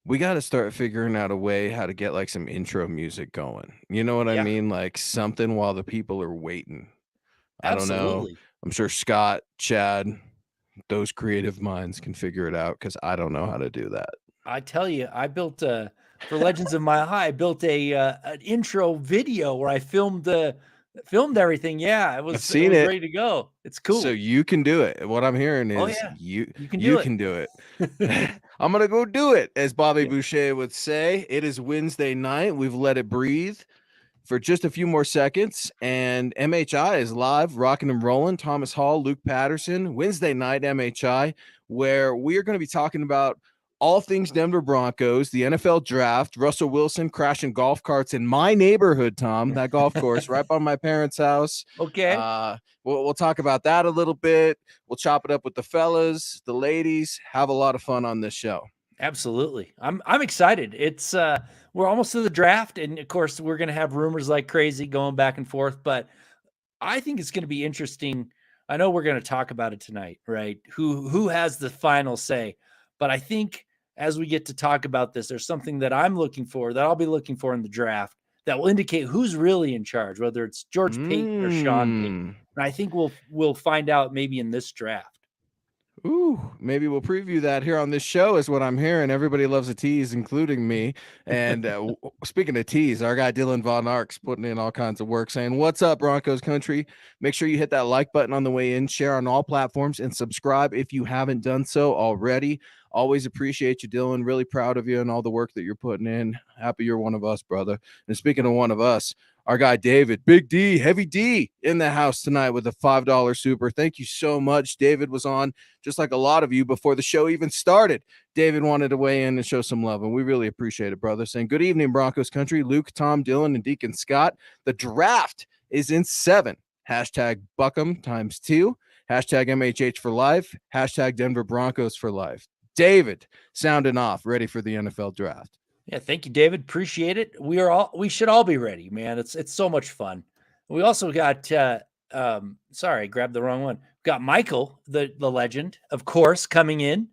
We got to start figuring out a way how to get like some intro music going. You know what I Yeah, mean? Like something while the people are waiting. I don't know. absolutely. I'm sure Scott, Chad, those creative minds can figure it out because I don't know how to do that. I tell you, I built for Legends of Mile High. I built an intro video where I filmed everything. Yeah, I've it seen was it. ready to go. It's So cool. you can do it. What I'm hearing Oh is yeah, you can do you it. can do it. I'm gonna go do it, as Bobby Yeah. Boucher would say. It is Wednesday night. We've let it breathe for just a few more seconds, and MHI is live, rocking and rolling. Thomas Hall, Luke Patterson, Wednesday night MHI, where we are going to be talking about all things Denver Broncos, the NFL draft, Russell Wilson crashing golf carts in my neighborhood, Tom, that golf course right by my parents' house. Okay. Uh, we'll talk about that a little bit. We'll chop it up with the fellas, the ladies, have a lot of fun on this show. Absolutely. I'm excited. It's we're almost to the draft, and of course we're gonna have rumors like crazy going back and forth, but I think it's gonna be interesting. I know we're gonna talk about it tonight, right? Who has the final say? But I think as we get to talk about this, there's something that I'm looking for that I'll be looking for in the draft that will indicate who's really in charge, whether it's George Payton or Sean Payton. Mm. And I think we'll find out maybe in this draft. Ooh, maybe we'll preview that here on this show, is what I'm hearing. Everybody loves a tease, including me. And speaking of tease, our guy Dylan Von Ark's putting in all kinds of work saying, "What's up, Broncos country? Make sure you hit that like button on the way in, share on all platforms, and subscribe if you haven't done so already. Always appreciate you, Dylan. Really proud of you and all the work that you're putting in. Happy you're one of us, brother. And speaking of one of us, our guy David, Big D, Heavy D, in the house tonight with a $5 super. Thank you so much. David was on just like a lot of you before the show even started. David wanted to weigh in and show some love, and we really appreciate it, brother. Saying good evening, Broncos country. Luke, Tom, Dylan, and Deacon Scott. The draft is in 7. Hashtag Buckham times 2. Hashtag MHH for life. Hashtag Denver Broncos for life. David, sounding off, ready for the NFL draft. Yeah, thank you, David. Appreciate it. We should all be ready, man. It's so much fun. We also got sorry, I grabbed the wrong one. Got Michael, the legend, of course, coming in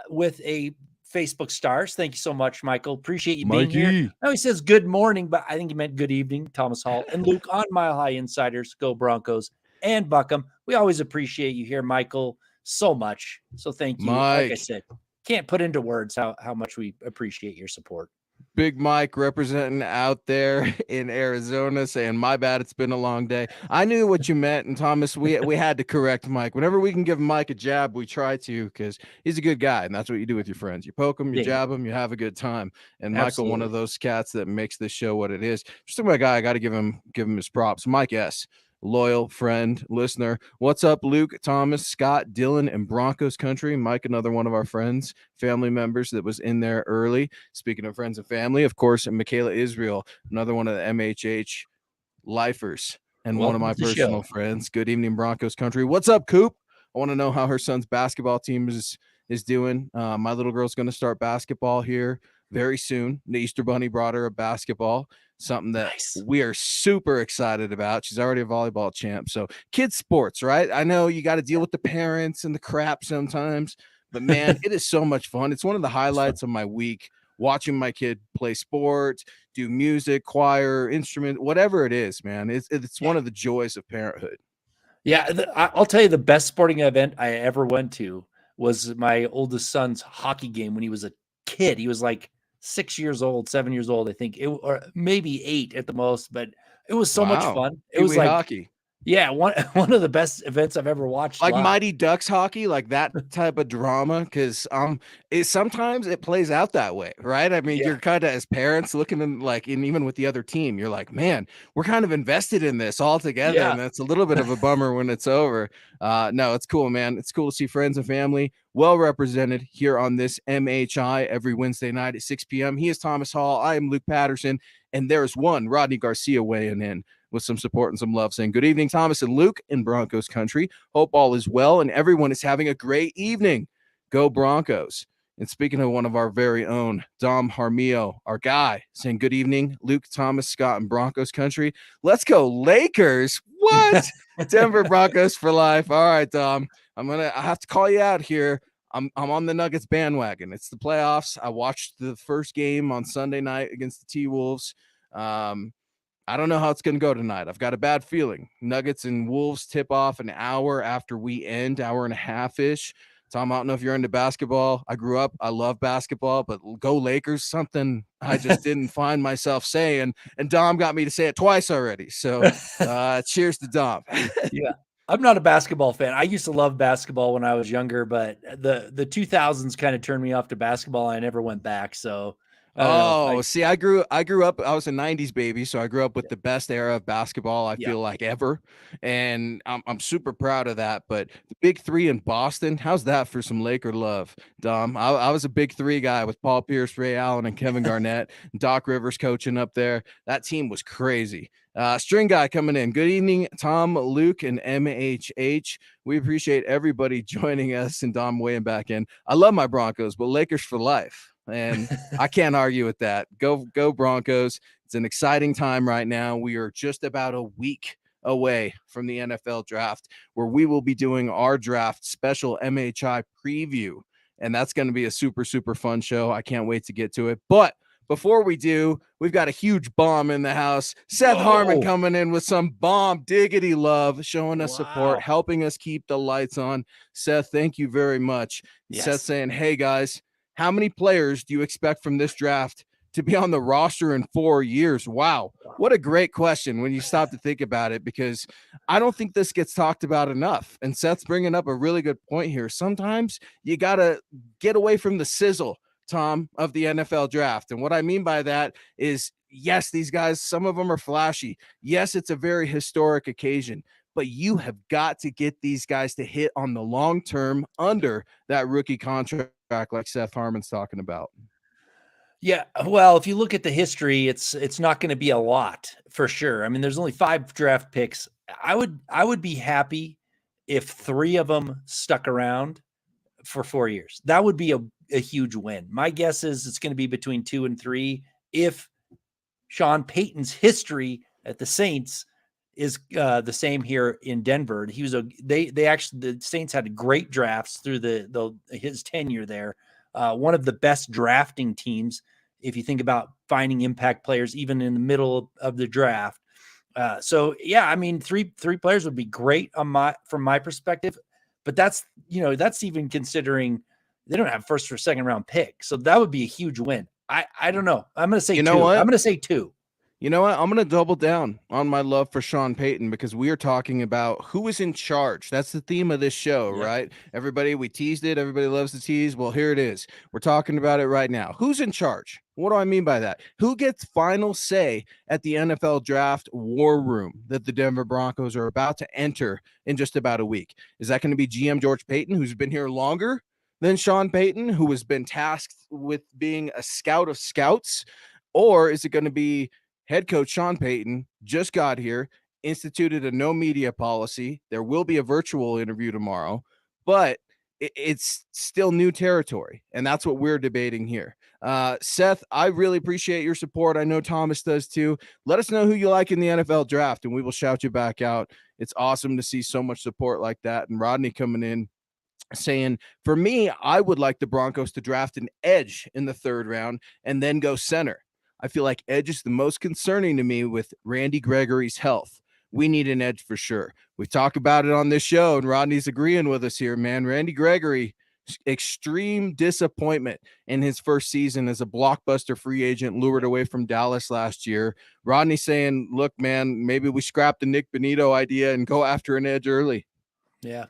with a Facebook stars. Thank you so much, Michael. Appreciate you being here. Mikey. Now he says good morning, but I think he meant good evening, Thomas Hall. And Luke on Mile High Insiders, go Broncos and Buckham. We always appreciate you here, Michael, so much. So thank you. Like I Mike. said, can't put into words how much we appreciate your support. Big Mike representing out there in Arizona saying, my bad, it's been a long day. I knew what you meant. And Thomas, we had to correct Mike. Whenever we can give Mike a jab, we try to, because he's a good guy. And that's what you do with your friends. You poke him, you Yeah, jab him, you have a good time. And Michael, one of absolutely. those cats that makes this show what it is. Just my guy, I got to give him his props. Mike S., loyal friend, listener. What's up, Luke, Thomas, Scott, Dylan, and Broncos country? Mike, another one of our friends, family members that was in there early. Speaking of friends and family, of course, and Michaela Israel, another one of the MHH lifers and one of Welcome my to the personal show. friends. Good evening, Broncos country. What's up, Coop? I want to know how her son's basketball team is doing. My little girl's going to start basketball here very soon. The Easter Bunny brought her a basketball, something that Nice. we are super excited about. She's already a volleyball champ. So kids sports, right? I know you got to deal with the parents and the crap sometimes, but man, it is so much fun. It's one of the It's fun. highlights of my week, watching my kid play sports, do music, choir, instrument, whatever it is, man. It's Yeah. one of the joys of parenthood. Yeah, I'll tell you the best sporting event I ever went to was my oldest son's hockey game when he was a kid. He was like 6 years old, 7 years old, I think, or maybe 8 at the most, but it was so much Wow. fun. It Pee was Wee like, hockey. yeah, one one of the best events I've ever watched Like live. Mighty Ducks hockey, like that type of drama, because it sometimes it plays out that way, right? I mean, Yeah. you're kind of as parents looking in, like, and even with the other team, you're like, man, we're kind of invested in this all together, Yeah. and that's a little bit of a bummer when it's over. No, it's cool, man. It's cool to see friends and family well represented here on this MHI every Wednesday night at 6 p.m. He is Thomas Hall. I am Luke Patterson, and there's one Rodney Garcia weighing in with some support and some love, saying good evening, Thomas and Luke in Broncos country. Hope all is well and everyone is having a great evening. Go Broncos. And speaking of one of our very own, Dom Harmio, our guy, saying good evening, Luke, Thomas, Scott, and Broncos country. Let's go Lakers. What? Denver Broncos for life. All right, Dom. I have to call you out here. I'm on the Nuggets bandwagon. It's the playoffs. I watched the first game on Sunday night against the T-Wolves. I don't know how it's going to go tonight. I've got a bad feeling. Nuggets and Wolves tip off an hour after we end, hour and a half-ish. Tom, I don't know if you're into basketball. I grew up, I love basketball, but go Lakers, something I just didn't find myself saying. And Dom got me to say it twice already. So cheers to Dom. Yeah. I'm not a basketball fan. I used to love basketball when I was younger, but the 2000s kind of turned me off to basketball. I never went back. So I don't know. See, I grew up, I was a 90s baby, so I grew up with the best era of basketball, I feel like, ever. And I'm super proud of that. But the big three in Boston, how's that for some Laker love, Dom? I was a big three guy with Paul Pierce, Ray Allen, and Kevin Garnett, Doc Rivers coaching up there. That team was crazy. String guy coming in. Good evening, Tom, Luke, and MHH. We appreciate everybody joining us, and Dom weighing back in. I love my Broncos, but Lakers for life. And I can't argue with that. Go Broncos. It's an exciting time right now. We are just about a week away from the NFL draft, where we will be doing our draft special MHI preview. And that's going to be a super, super fun show. I can't wait to get to it. But before we do, we've got a huge bomb in the house. Seth Harmon coming in with some bomb diggity love, showing us support, helping us keep the lights on. Seth, thank you very much. Yes. Seth saying, hey, guys, how many players do you expect from this draft to be on the roster in 4 years? Wow. What a great question when you stop to think about it, because I don't think this gets talked about enough. And Seth's bringing up a really good point here. Sometimes you got to get away from the sizzle, Tom, of the NFL draft. And what I mean by that is, yes, these guys, some of them are flashy. Yes, it's a very historic occasion, but you have got to get these guys to hit on the long term under that rookie contract like Seth Harmon's talking about. Yeah, well, if you look at the history, it's not going to be a lot for sure. I mean, there's only 5 draft picks. I would be happy if 3 of them stuck around for 4 years. That would be a huge win. My guess is it's going to be between 2 and 3 if Sean Payton's history at the Saints is the same here in Denver. He was the Saints had great drafts through his tenure there. One of the best drafting teams, if you think about finding impact players, even in the middle of the draft. So yeah, I mean, three players would be great from my perspective, but that's even considering they don't have first or second round pick. So that would be a huge win. I don't know. I'm going to say two. I'm going to say 2. You know what? I'm going to double down on my love for Sean Payton, because we are talking about who is in charge. That's the theme of this show, right? Everybody, we teased it. Everybody loves to tease. Well, here it is. We're talking about it right now. Who's in charge? What do I mean by that? Who gets final say at the NFL draft war room that the Denver Broncos are about to enter in just about a week? Is that going to be GM George Paton, who's been here longer than Sean Payton, who has been tasked with being a scout of scouts? Or is it going to be head coach Sean Payton, just got here, instituted a no media policy? There will be a virtual interview tomorrow, but it's still new territory. And that's what we're debating here. Seth, I really appreciate your support. I know Thomas does too. Let us know who you like in the NFL draft, and we will shout you back out. It's awesome to see so much support like that. And Rodney coming in saying, for me, I would like the Broncos to draft an edge in the 3rd round and then go center. I feel like edge is the most concerning to me with Randy Gregory's health. We need an edge for sure. We talk about it on this show, and Rodney's agreeing with us here, man. Randy Gregory, extreme disappointment in his first season as a blockbuster free agent, lured away from Dallas last year. Rodney saying, look, man, maybe we scrap the Nick Bonito idea and go after an edge early. Yeah.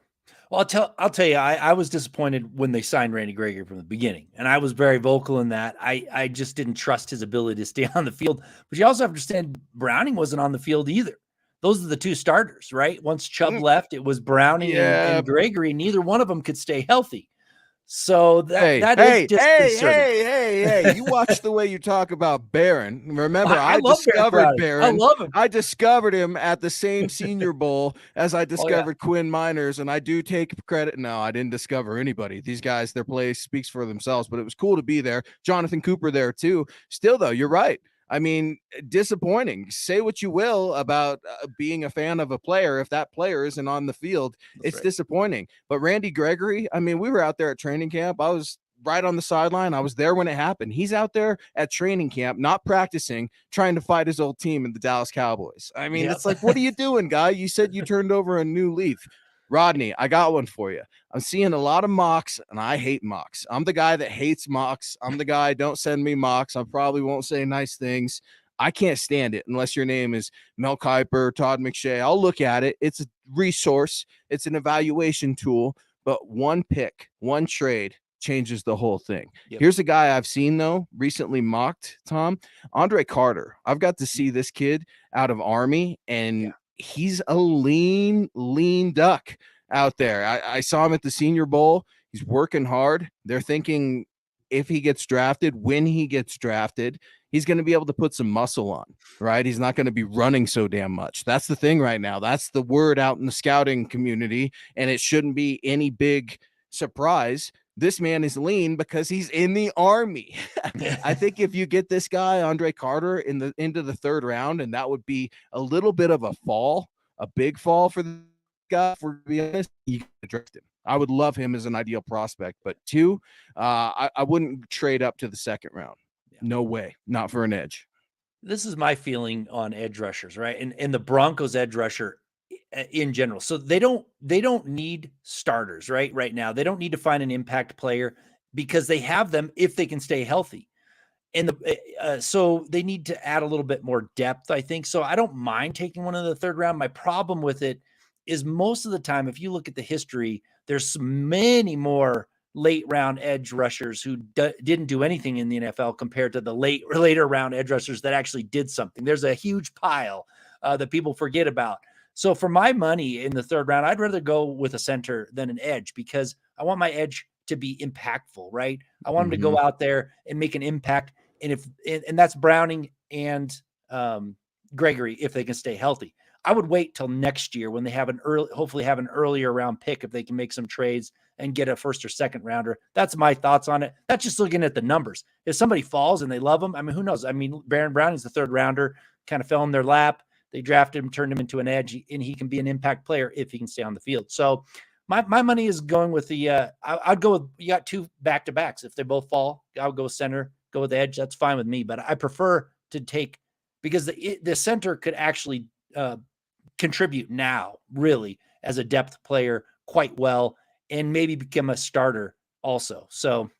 Well, I'll tell you, I was disappointed when they signed Randy Gregory from the beginning, and I was very vocal in that. I just didn't trust his ability to stay on the field. But you also have to understand Browning wasn't on the field either. Those are the 2 starters, right? Once Chubb left, it was Browning and Gregory. Neither one of them could stay healthy. So that is disconcerting. Hey, you watch the way you talk about Barron. Remember, I discovered Barron. I love him. I discovered him at the same Senior Bowl as I discovered Quinn Miners, and I do take credit. No, I didn't discover anybody. These guys, their play speaks for themselves, but it was cool to be there. Jonathan Cooper there too. Still, though, you're right. I mean, disappointing. Say what you will about being a fan of a player. If that player isn't on the field, That's it's right. disappointing. But Randy Gregory, I mean, we were out there at training camp. I was right on the sideline. I was there when it happened. He's out there at training camp, not practicing, trying to fight his old team in the Dallas Cowboys. I mean, Yep. it's like, what are you doing, guy? You said you turned over a new leaf. Rodney, I got one for you. I'm seeing a lot of mocks, and I hate mocks. I'm the guy that hates mocks. I'm the guy, don't send me mocks. I probably won't say nice things. I can't stand it unless your name is Mel Kiper, Todd McShay. I'll look at it. It's a resource, it's an evaluation tool, but one pick, one trade changes the whole thing. Yep. Here's a guy I've seen, though, recently mocked, Tom, Andre Carter. I've got to see this kid out of Army, and he's a lean duck out there. I saw him at the Senior Bowl. He's working hard. They're thinking if he gets drafted, when he gets drafted, he's going to be able to put some muscle on, right? He's not going to be running so damn much. That's the thing right now. That's the word out in the scouting community, and it shouldn't be any big surprise. This man is lean because he's in the Army. I think if you get this guy, Andre Carter, into the third round, and that would be a little bit of a fall, a big fall for the guy, for to be honest, you can draft him. I would love him as an ideal prospect, but two, I wouldn't trade up to the second round. No way, not for an edge. This is my feeling on edge rushers, right? And the Broncos edge rusher in general. So they don't need starters, right? Right now, they don't need to find an impact player because they have them if they can stay healthy. And so they need to add a little bit more depth, I think. So I don't mind taking one in the third round. My problem with it is most of the time, if you look at the history, there's many more late round edge rushers who didn't do anything in the NFL compared to the later round edge rushers that actually did something. There's a huge pile that people forget about. So for my money in the third round, I'd rather go with a center than an edge because I want my edge to be impactful, right? I want him to go out there and make an impact. And that's Browning and Gregory if they can stay healthy. I would wait till next year when they have hopefully have an earlier round pick if they can make some trades and get a first or second rounder. That's my thoughts on it. That's just looking at the numbers. If somebody falls and they love him, I mean, who knows? I mean, Baron Browning's the third rounder, kind of fell in their lap. They drafted him, turned him into an edge, and he can be an impact player if he can stay on the field. So my money is going with the I'd go with, you got two back-to-backs. If they both fall, I'll go center, go with edge. That's fine with me. But I prefer to take, because the center could actually contribute now, really, as a depth player quite well, and maybe become a starter also. So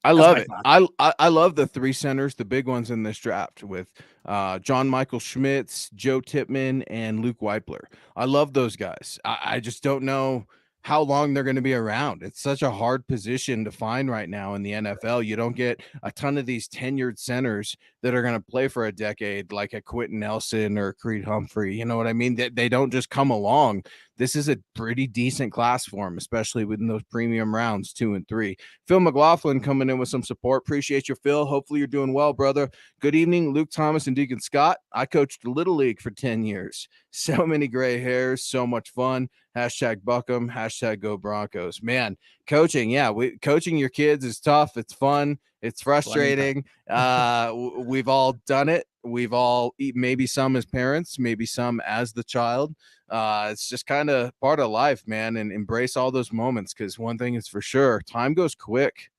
I love it. I love the three centers, the big ones in this draft with John Michael Schmitz, Joe Tippmann, and Luke Weipler. I love those guys. I just don't know how long they're going to be around. It's such a hard position to find right now in the NFL. You don't get a ton of these tenured centers that are going to play for a decade, like a Quentin Nelson or Creed Humphrey. You know what I mean? They don't just come along. This is a pretty decent class for him, especially within those premium rounds 2 and 3. Phil McLaughlin coming in with some support. Appreciate you, Phil. Hopefully you're doing well, brother. Good evening, Luke Thomas and Deacon Scott. I coached the Little League for 10 years. So many gray hairs, so much fun. Hashtag Buckham, hashtag Go Broncos. Man, coaching, coaching your kids is tough. It's fun. It's frustrating. We've all done it. We've all, maybe some as parents, maybe some as the child. It's just kind of part of life, man, and embrace all those moments, because one thing is for sure, time goes quick.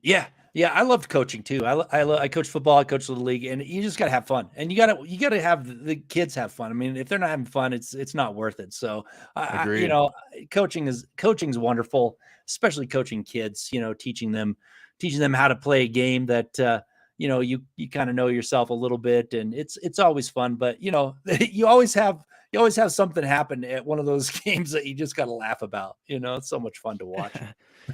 Yeah. I loved coaching too. I coach football, I coach Little League, and you just gotta have fun, and you gotta have the kids have fun. I mean, if they're not having fun, it's not worth it. So coaching's wonderful, especially coaching kids. Teaching them how to play a game that you kind of know yourself a little bit, and it's always fun. But you always have something happen at one of those games that you just got to laugh about. It's so much fun to watch.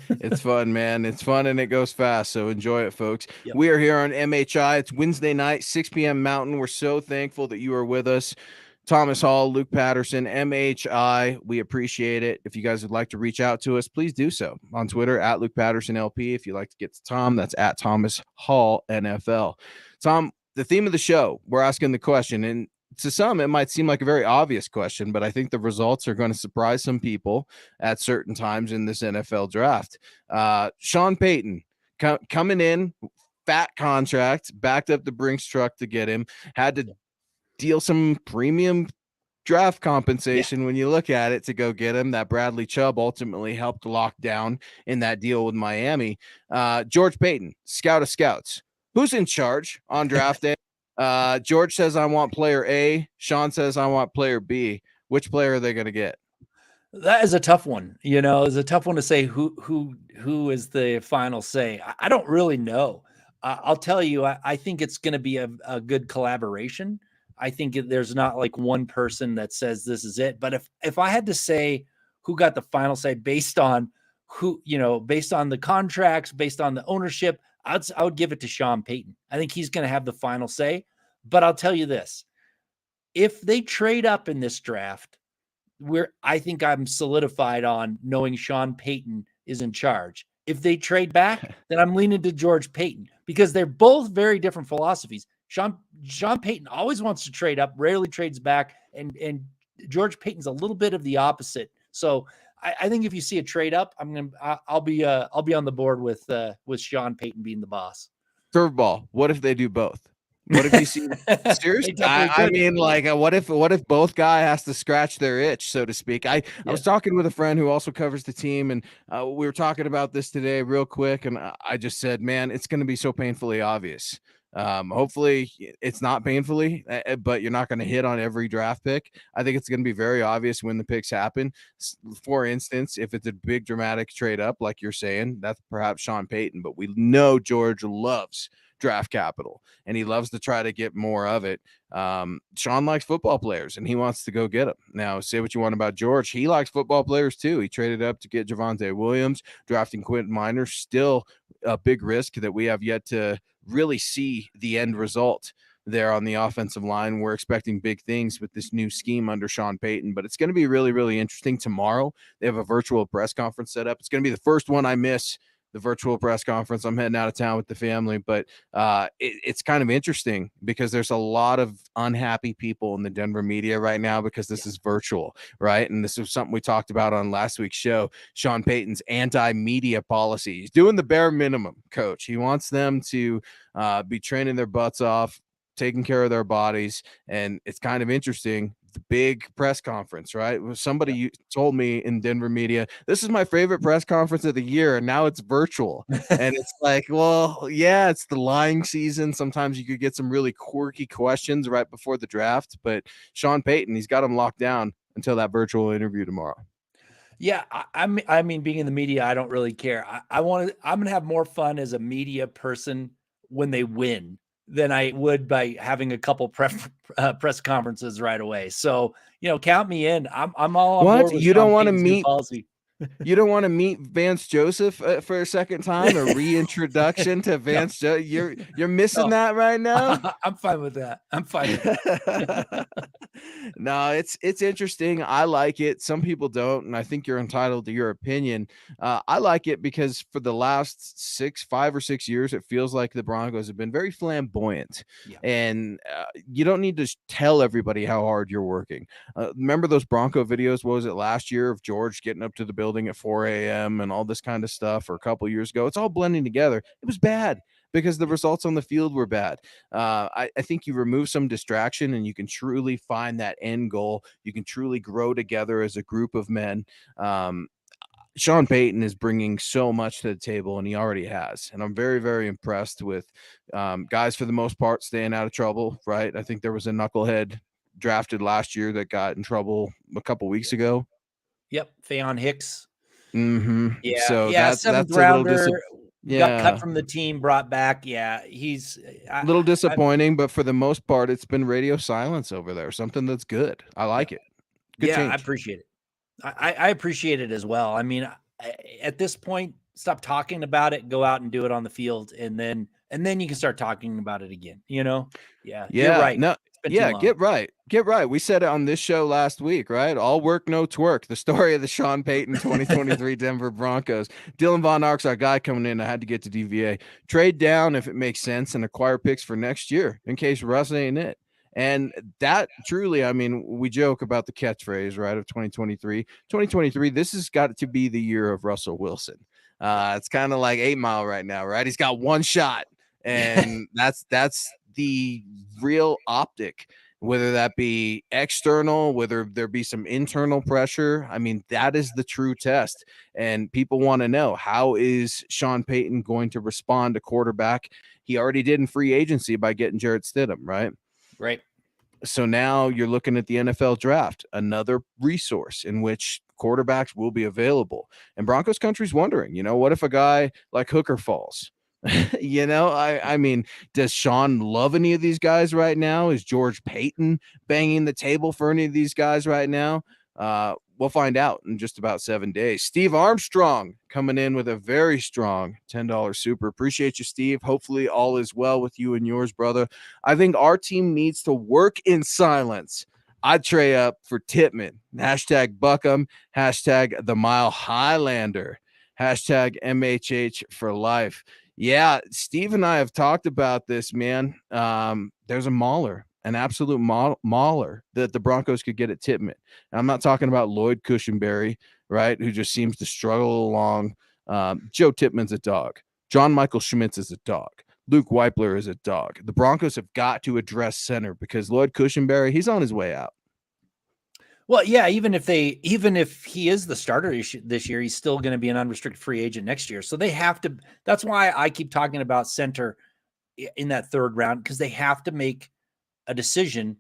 It's fun, man. It's fun, and it goes fast. So enjoy it, folks. Yep. We are here on MHI. It's Wednesday night, 6 p.m. Mountain. We're so thankful that you are with us. Thomas Hall, Luke Patterson, MHI. We appreciate it. If you guys would like to reach out to us, please do so on Twitter at Luke Patterson LP. If you'd like to get to Tom, that's at Thomas Hall NFL. Tom, the theme of the show, we're asking the question, and to some, it might seem like a very obvious question, but I think the results are going to surprise some people at certain times in this NFL draft. Sean Payton coming in, fat contract, backed up the Brinks truck to get him, had to deal some premium draft compensation when you look at it to go get him. That Bradley Chubb ultimately helped lock down in that deal with Miami. George Payton, scout of scouts. Who's in charge on draft day? George says, I want player A. Sean says, I want player B. Which player are they going to get? That is a tough one. It's a tough one to say who is the final say. I don't really know. I'll tell you, I think it's going to be a good collaboration. I think there's not like one person that says this is it. But if I had to say who got the final say based on based on the contracts, based on the ownership, I would give it to Sean Payton. I think he's going to have the final say. But I'll tell you this: if they trade up in this draft, I think I'm solidified on knowing Sean Payton is in charge. If they trade back, then I'm leaning to George Payton because they're both very different philosophies. Sean Payton always wants to trade up, rarely trades back, and George Payton's a little bit of the opposite. So I think if you see a trade up, I'll be on the board with Sean Payton being the boss. Curveball. What if they do both? What if you see seriously? I mean, like, what if both guy has to scratch their itch, so to speak? I was talking with a friend who also covers the team, and we were talking about this today real quick, and I just said, man, it's going to be so painfully obvious. Hopefully it's not painfully, but you're not going to hit on every draft pick. I think it's going to be very obvious when the picks happen. For instance, if it's a big dramatic trade up, like you're saying, that's perhaps Sean Payton, but we know George loves draft capital and he loves to try to get more of it. Sean likes football players and he wants to go get them. Now, say what you want about George, he likes football players too. He traded up to get Javonte Williams, drafting Quentin Miner, still a big risk that we have yet to really see the end result there on the offensive line. We're expecting big things with this new scheme under Sean Payton, but it's going to be really, really interesting. Tomorrow, they have a virtual press conference set up. It's going to be the first one I miss, the virtual press conference. I'm heading out of town with the family, but it's kind of interesting because there's a lot of unhappy people in the Denver media right now because this is virtual, right? And this is something we talked about on last week's show, Sean Payton's anti-media policy. He's doing the bare minimum, coach. He wants them to be training their butts off, taking care of their bodies, and it's kind of interesting. The big press conference, right? Somebody told me in Denver media, this is my favorite press conference of the year, and now it's virtual. And it's like, well, yeah, it's the lying season. Sometimes you could get some really quirky questions right before the draft, but Sean Payton, he's got him locked down until that virtual interview tomorrow. Yeah, I mean, being in the media, I don't really care. I'm gonna have more fun as a media person when they win than I would by having a couple press conferences right away. So, count me in. I'm all on board with you don't Sean want to Payton's new meet policy. You don't want to meet Vance Joseph for a second time, a reintroduction to Vance Joseph. You're missing that right now. I'm fine with that. I'm fine with that. No, it's interesting. I like it. Some people don't, and I think you're entitled to your opinion. I like it because for the last 5 or 6 years, it feels like the Broncos have been very flamboyant, and you don't need to tell everybody how hard you're working. Remember those Bronco videos? What was it last year of George getting up to the building at 4 a.m. and all this kind of stuff, or a couple years ago? It's all blending together. It was bad because the results on the field were bad. I think you remove some distraction and you can truly find that end goal. You can truly grow together as a group of men. Sean Payton is bringing so much to the table, and he already has. And I'm very, very impressed with guys, for the most part, staying out of trouble, right? I think there was a knucklehead drafted last year that got in trouble a couple weeks ago. Yep, Faion Hicks. Mm-hmm. Yeah, so that's a rounder. little Got cut from the team, brought back. Yeah, he's a little disappointing, but for the most part, it's been radio silence over there. Something that's good. I like it. Good change. I appreciate it. I appreciate it as well. I mean, at this point, stop talking about it, go out and do it on the field, and then you can start talking about it again. Yeah, you're right. No, get right. We said it on this show last week, right? All work, no twerk. The story of the Sean Payton 2023 Denver Broncos. Dylan Von Ark's our guy coming in. I had to get to DVA. Trade down if it makes sense and acquire picks for next year in case Russ ain't it. And that truly, I mean, we joke about the catchphrase, right, of 2023. 2023, this has got to be the year of Russell Wilson. It's kind of like 8 Mile right now, right? He's got one shot. And that's the real optic, whether that be external, whether there be some internal pressure. I mean, that is the true test. And people want to know, how is Sean Payton going to respond to quarterback? He already did in free agency by getting Jarrett Stidham, right? Right. So now you're looking at the NFL draft, another resource in which quarterbacks will be available. And Broncos country's wondering, what if a guy like Hooker falls? I mean, does Sean love any of these guys right now? Is George Payton banging the table for any of these guys right now? We'll find out in just about 7 days. Steve Armstrong coming in with a very strong $10 super. Appreciate you, Steve. Hopefully all is well with you and yours, brother. I think our team needs to work in silence. I'd trade up for Tippmann. Hashtag Buckham. Hashtag the Mile Highlander. Hashtag MHH for life. Yeah, Steve and I have talked about this, man. There's a mauler, an absolute mauler that the Broncos could get at Tippmann. I'm not talking about Lloyd Cushenberry, right, who just seems to struggle along. Joe Tippmann's a dog. John Michael Schmitz is a dog. Luke Weipler is a dog. The Broncos have got to address center because Lloyd Cushenberry, he's on his way out. Well, yeah, even if he is the starter this year, he's still going to be an unrestricted free agent next year. So they have to. That's why I keep talking about center in that third round, because they have to make a decision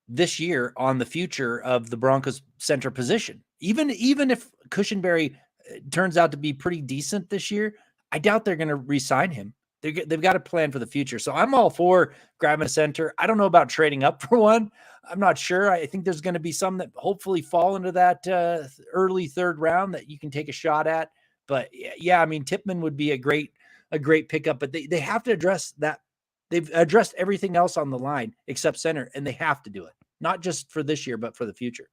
this year on the future of the Broncos center position. Even if Cushenberry turns out to be pretty decent this year, I doubt they're going to re-sign him. They've got a plan for the future. So I'm all for grabbing a center. I don't know about trading up for one. I'm not sure. I think there's going to be some that hopefully fall into that early third round that you can take a shot at. But yeah, I mean, Tippmann would be a great pickup, but they have to address that. They've addressed everything else on the line except center, and they have to do it. Not just for this year, but for the future.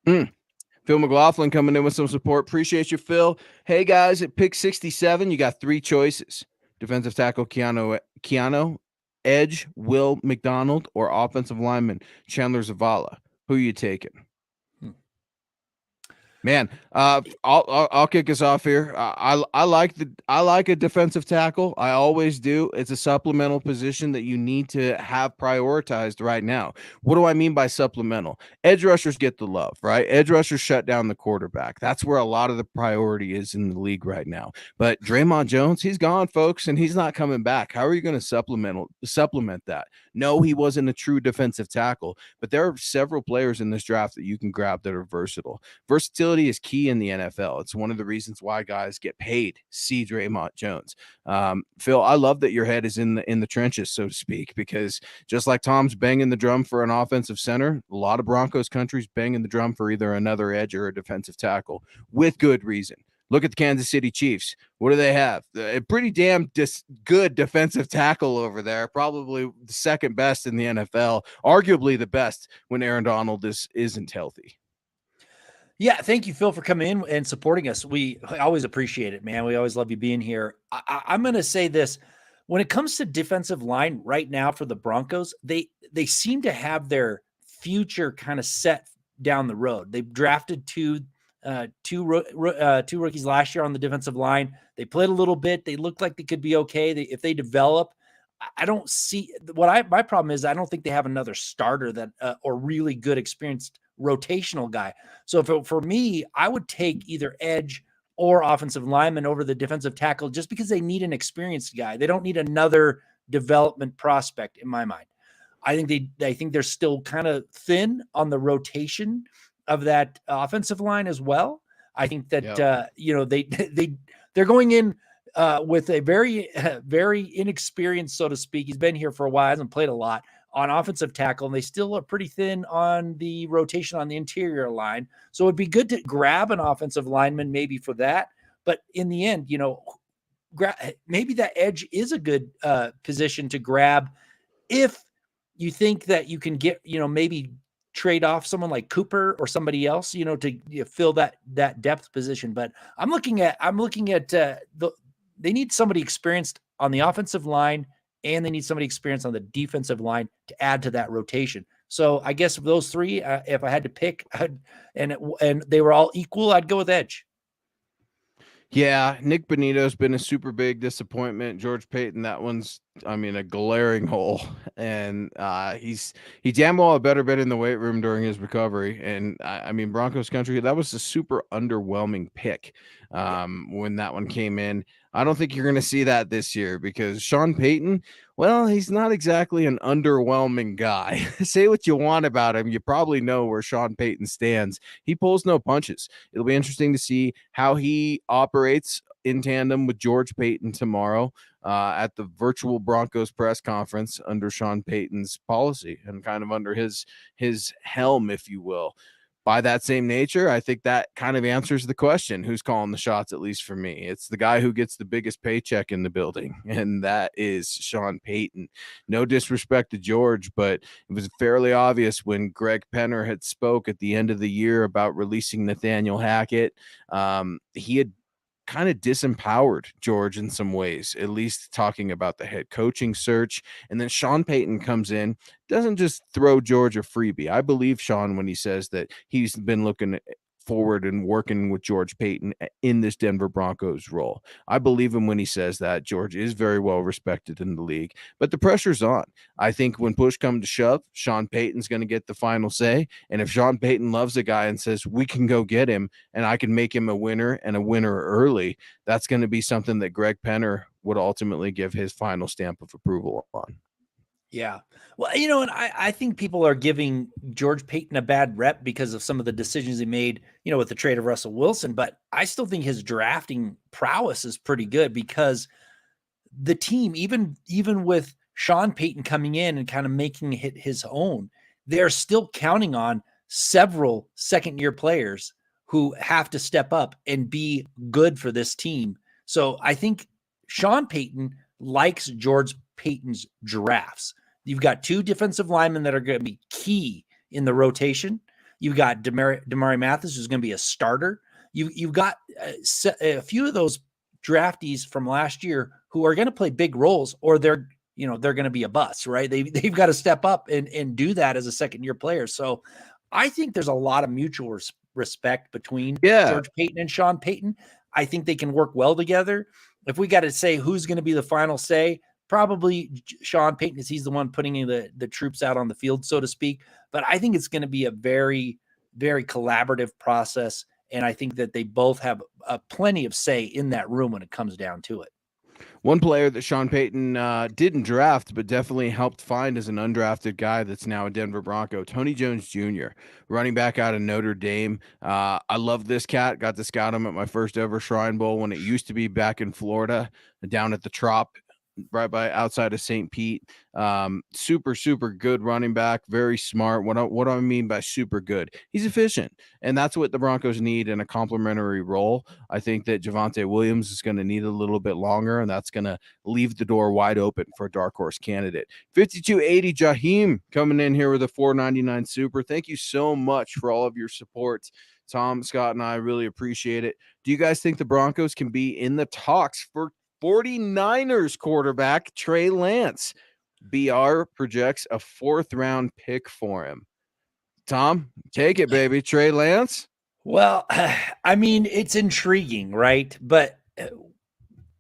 Phil McLaughlin coming in with some support. Appreciate you, Phil. Hey, guys, at pick 67, you got 3 choices. Defensive tackle Keanu, edge Will McDonald, or offensive lineman Chandler Zavala. Who are you taking? Man, I'll kick us off here. I like a defensive tackle. I always do. It's a supplemental position that you need to have prioritized right now. What do I mean by supplemental? Edge rushers get the love, right? Edge rushers shut down the quarterback. That's where a lot of the priority is in the league right now. But Draymond Jones, he's gone, folks, and he's not coming back. How are you going to supplement that? No, he wasn't a true defensive tackle, but there are several players in this draft that you can grab that are versatile. Versatility is key in the NFL. It's one of the reasons why guys get paid. See Draymond Jones. Phil, I love that your head is in the trenches, so to speak, because just like Tom's banging the drum for an offensive center, a lot of Broncos country's banging the drum for either another edge or a defensive tackle with good reason. Look at the Kansas City Chiefs. What do they have? A pretty damn good defensive tackle over there, probably the second best in the NFL, arguably the best when Aaron Donald isn't healthy. Yeah, thank you, Phil, for coming in and supporting us. We always appreciate it, man. We always love you being here. I'm going to say this. When it comes to defensive line right now for the Broncos, they seem to have their future kind of set down the road. They've drafted two rookies last year on the defensive line. They played a little bit. They look like they could be okay. If they develop, I don't see my problem is I don't think they have another starter that or really good experienced rotational guy. So for me, I would take either edge or offensive lineman over the defensive tackle just because they need an experienced guy. They don't need another development prospect in my mind. I think they're still kind of thin on the rotation of that offensive line as well. I think that they're going in with a very, very inexperienced, so to speak. He's been here for a while, hasn't played a lot on offensive tackle, and they still are pretty thin on the rotation on the interior line. So it'd be good to grab an offensive lineman maybe for that. But in the end, maybe that edge is a good position to grab if you think that you can get, maybe trade off someone like Cooper or somebody else, to fill that depth position. But I'm looking at they need somebody experienced on the offensive line, and they need somebody experienced on the defensive line to add to that rotation. So I guess of those three, if I had to pick, and they were all equal, I'd go with edge. Yeah, Nick Bonito's been a super big disappointment. George Payton, that one's, I mean, a glaring hole. And he damn well better been in the weight room during his recovery. And I mean, Broncos country, that was a super underwhelming pick when that one came in. I don't think you're going to see that this year because Sean Payton, well, he's not exactly an underwhelming guy. Say what you want about him. You probably know where Sean Payton stands. He pulls no punches. It'll be interesting to see how he operates in tandem with George Payton tomorrow at the virtual Broncos press conference under Sean Payton's policy and kind of under his helm, if you will. By that same nature, I think that kind of answers the question, who's calling the shots, at least for me. It's the guy who gets the biggest paycheck in the building, and that is Sean Payton. No disrespect to George, but it was fairly obvious when Greg Penner had spoke at the end of the year about releasing Nathaniel Hackett. He had kind of disempowered George in some ways, at least talking about the head coaching search. And then Sean Payton comes in, doesn't just throw George a freebie. I believe Sean when he says that he's been looking forward and working with George Payton in this Denver Broncos role. I believe him when he says that. George is very well respected in the league, but the pressure's on. I think when push comes to shove, Sean Payton's going to get the final say. And if Sean Payton loves a guy and says, we can go get him and I can make him a winner and a winner early, that's going to be something that Greg Penner would ultimately give his final stamp of approval on. Yeah. Well, and I think people are giving George Payton a bad rep because of some of the decisions he made, with the trade of Russell Wilson. But I still think his drafting prowess is pretty good because the team, even with Sean Payton coming in and kind of making it his own, they're still counting on several second-year players who have to step up and be good for this team. So I think Sean Payton likes George Payton's drafts. You've got two defensive linemen that are going to be key in the rotation. You've got Damari Mathis, who's going to be a starter. You've got a few of those draftees from last year who are going to play big roles, or they're going to be a bust, right? They've got to step up and do that as a second-year player. So I think there's a lot of mutual respect between George Payton and Sean Payton. I think they can work well together. If we got to say who's going to be the final say, probably Sean Payton, because he's the one putting in the troops out on the field, so to speak. But I think it's going to be a very, very collaborative process. And I think that they both have plenty of say in that room when it comes down to it. One player that Sean Payton didn't draft, but definitely helped find as an undrafted guy that's now a Denver Bronco, Tony Jones Jr., running back out of Notre Dame. I love this cat. Got to scout him at my first ever Shrine Bowl when it used to be back in Florida, down at the Trop, right by outside of St. Pete. Super, super good running back, very smart. What do I mean by super good? He's efficient, and that's what the Broncos need in a complementary role. I think that Javonte Williams is going to need a little bit longer, and that's going to leave the door wide open for a dark horse candidate. 5280 Jaheim coming in here with a $4.99 super. Thank you so much for all of your support. Tom, Scott, and I really appreciate it. Do you guys think the Broncos can be in the talks for 49ers quarterback Trey Lance? BR projects a 4th-round pick for him. Tom, take it, baby. Trey Lance? Well, I mean, it's intriguing, right? But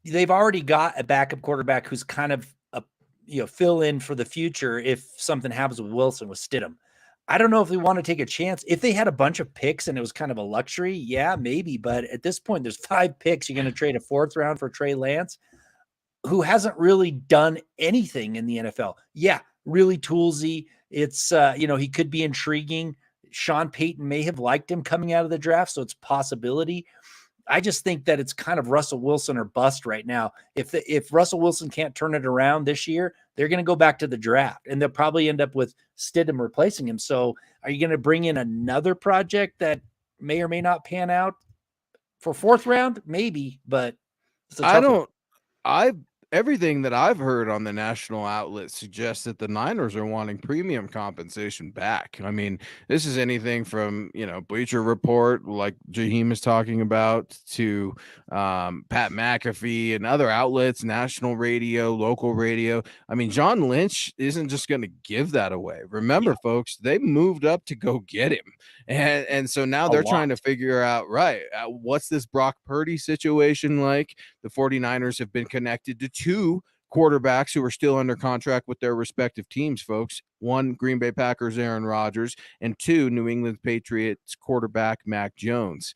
they've already got a backup quarterback who's kind of a fill in for the future if something happens with Wilson, with Stidham. I don't know if they want to take a chance. If they had a bunch of picks and it was kind of a luxury, yeah, maybe. But at this point, there's 5 picks. You're going to trade a 4th round for Trey Lance, who hasn't really done anything in the NFL. Yeah, really toolsy. It's, he could be intriguing. Sean Payton may have liked him coming out of the draft, so it's a possibility. I just think that it's kind of Russell Wilson or bust right now. If Russell Wilson can't turn it around this year, they're going to go back to the draft, and they'll probably end up with Stidham replacing him. So are you going to bring in another project that may or may not pan out for 4th round? Maybe, but I don't. everything that I've heard on the national outlets suggests that the Niners are wanting premium compensation back. I mean, this is anything from, Bleacher Report, like Jaheim is talking about, to Pat McAfee and other outlets, national radio, local radio. I mean, John Lynch isn't just going to give that away. Remember, folks, they moved up to go get him. And so now they're trying to figure out, right, what's this Brock Purdy situation like? The 49ers have been connected to two quarterbacks who are still under contract with their respective teams, folks. One, Green Bay Packers Aaron Rodgers, and two, New England Patriots quarterback Mac Jones.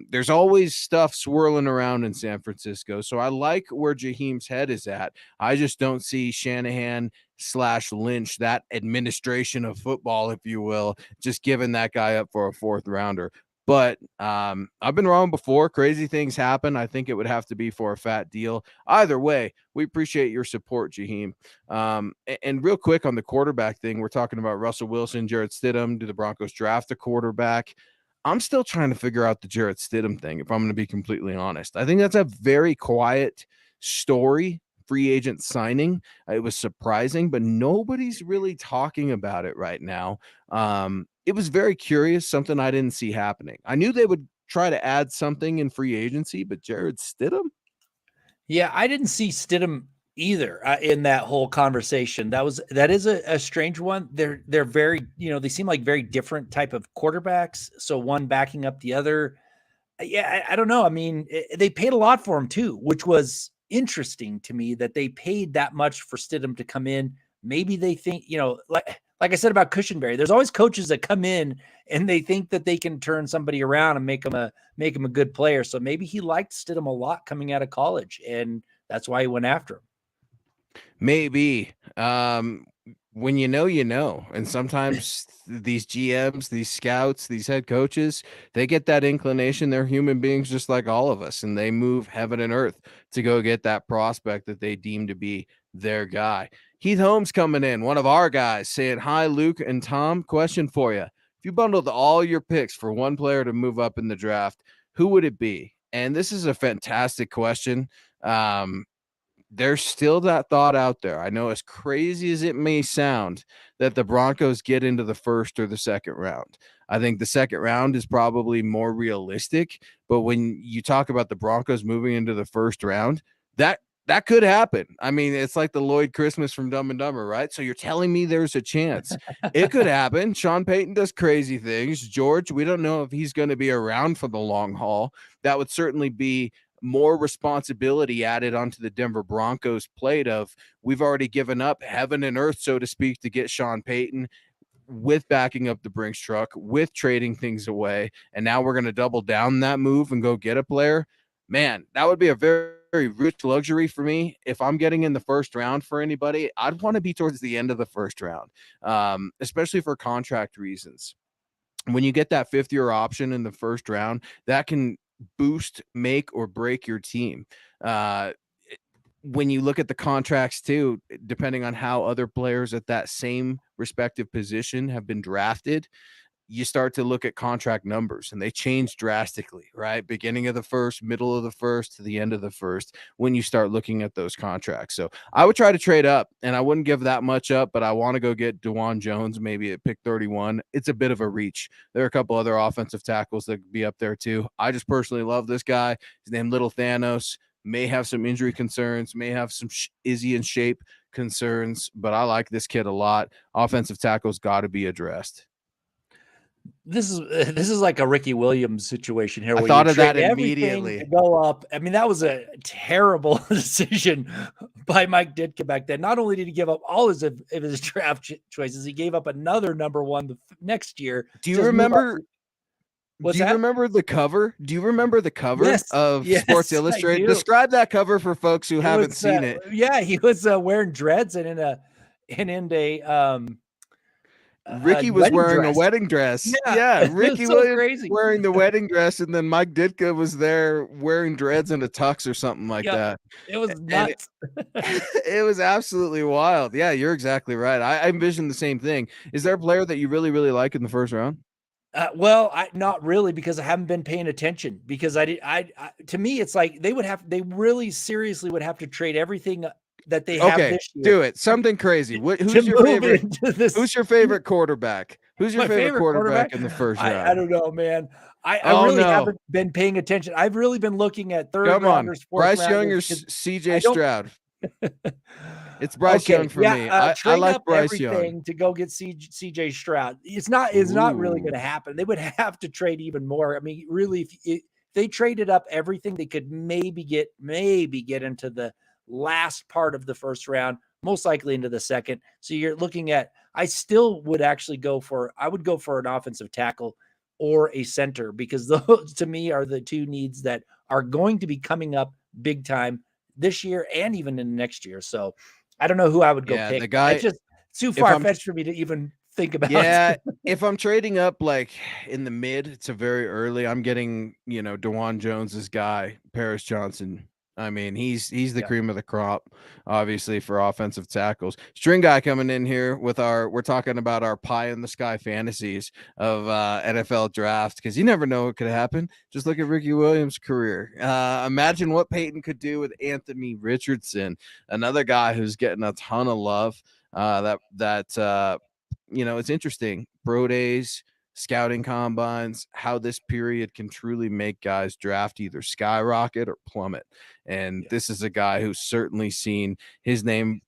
There's always stuff swirling around in San Francisco, so I like where Jaheim's head is at. I just don't see Shanahan / Lynch, that administration of football, if you will, just giving that guy up for a fourth rounder. But I've been wrong before. Crazy things happen. I think it would have to be for a fat deal. Either way, we appreciate your support, Jaheim. And real quick on the quarterback thing, we're talking about Russell Wilson, Jarrett Stidham. Do the Broncos draft a quarterback? I'm still trying to figure out the Jarrett Stidham thing, if I'm going to be completely honest. I think that's a very quiet story. Free agent signing. It was surprising, but nobody's really talking about it right now. It was very curious, something I didn't see happening. I knew they would try to add something in free agency, but Jarrett Stidham? Yeah, I didn't see Stidham either in that whole conversation. That is a strange one. They're very, they seem like very different type of quarterbacks. So one backing up the other. Yeah, I don't know. I mean, they paid a lot for him too, which was interesting to me that they paid that much for Stidham to come in. Maybe they think, like I said about Cushenberry, there's always coaches that come in and they think that they can turn somebody around and make him a good player. So maybe he liked Stidham a lot coming out of college, and that's why he went after him. Maybe. When you know, and sometimes these GMs, these scouts, these head coaches, they get that inclination. They're human beings just like all of us, and they move heaven and earth to go get that prospect that they deem to be their guy. Heath Holmes coming in, one of our guys, saying, "Hi, Luke and Tom. Question for you. If you bundled all your picks for one player to move up in the draft, who would it be?" And this is a fantastic question. There's still that thought out there. I know, as crazy as it may sound, that the Broncos get into the first or the second round. I think the second round is probably more realistic, but when you talk about the Broncos moving into the first round, that could happen. I mean, it's like the Lloyd Christmas from Dumb and Dumber, right? So you're telling me there's a chance. It could happen. Sean Payton does crazy things. George, we don't know if he's going to be around for the long haul. That would certainly be more responsibility added onto the Denver Broncos plate of, we've already given up heaven and earth, so to speak, to get Sean Payton, with backing up the Brinks truck, with trading things away. And now we're going to double down that move and go get a player. Man, that would be a very, very rich luxury for me. If I'm getting in the first round for anybody, I'd want to be towards the end of the first round, especially for contract reasons. When you get that fifth-year option in the first round, that can boost, make, or break your team. When you look at the contracts too, depending on how other players at that same respective position have been drafted, you start to look at contract numbers, and they change drastically, right? Beginning of the first, middle of the first, to the end of the first, when you start looking at those contracts. So I would try to trade up, and I wouldn't give that much up, but I want to go get DeJuan Jones, maybe at pick 31. It's a bit of a reach. There are a couple other offensive tackles that could be up there too. I just personally love this guy. His name Little Thanos. May have some injury concerns, may have some is he in shape concerns, but I like this kid a lot. Offensive tackle's got to be addressed. This is like a Ricky Williams situation here. I thought of that immediately. To go up. I mean, that was a terrible decision by Mike Ditka back then. Not only did he give up all of his draft choices, he gave up another number one the next year. Do you remember? Remember the cover? Do you remember the cover of Sports Illustrated? Describe that cover for folks who haven't seen it. Yeah, he was wearing dreads and in a Ricky was wearing a wedding dress. Yeah, Ricky Williams wearing the wedding dress, and then Mike Ditka was there wearing dreads and a tux or something like that. It was nuts. It was absolutely wild. Yeah, you're exactly right. I envisioned the same thing. Is there a player that you really, really like in the first round? Well, not really, because I haven't been paying attention, because to me, it's like they really seriously would have to trade everything that they have Okay, this year do it. Something crazy. to Who's your move favorite? into this. Who's your favorite quarterback? Who's your My favorite favorite quarterback quarterback. in the first I round? don't know, man. I Oh really no. haven't been paying attention. I've really been looking at third Come on. rounders, fourth Bryce Young rounders, or because CJ I don't. Stroud? It's Bryce Young Okay, for yeah, me. I trade like up Bryce Young. everything to go get CJ Stroud. It's not really going to Ooh. happen. They would have to trade even more. I mean, really, if they traded up everything, they could maybe get into the last part of the first round, most likely into the second. So you're looking at. I still would actually I would go for an offensive tackle or a center, because those to me are the two needs that are going to be coming up big time this year and even in next year. So I don't know who I would go Yeah, pick. the guy It's too if far I'm fetched for me to even think about. yeah, if I'm trading up like in the mid, it's a very early. I'm getting, DeJuan Jones's guy, Paris Johnson. I mean, he's the Yeah, cream of the crop, obviously, for offensive tackles. String guy coming in here with we're talking about our pie in the sky fantasies of NFL draft, because you never know what could happen. Just look at Ricky Williams' career. Imagine what Payton could do with Anthony Richardson, another guy who's getting a ton of love. It's interesting. Pro days, scouting combines, how this period can truly make guys draft either skyrocket or plummet. And yeah, this is a guy who's certainly seen his name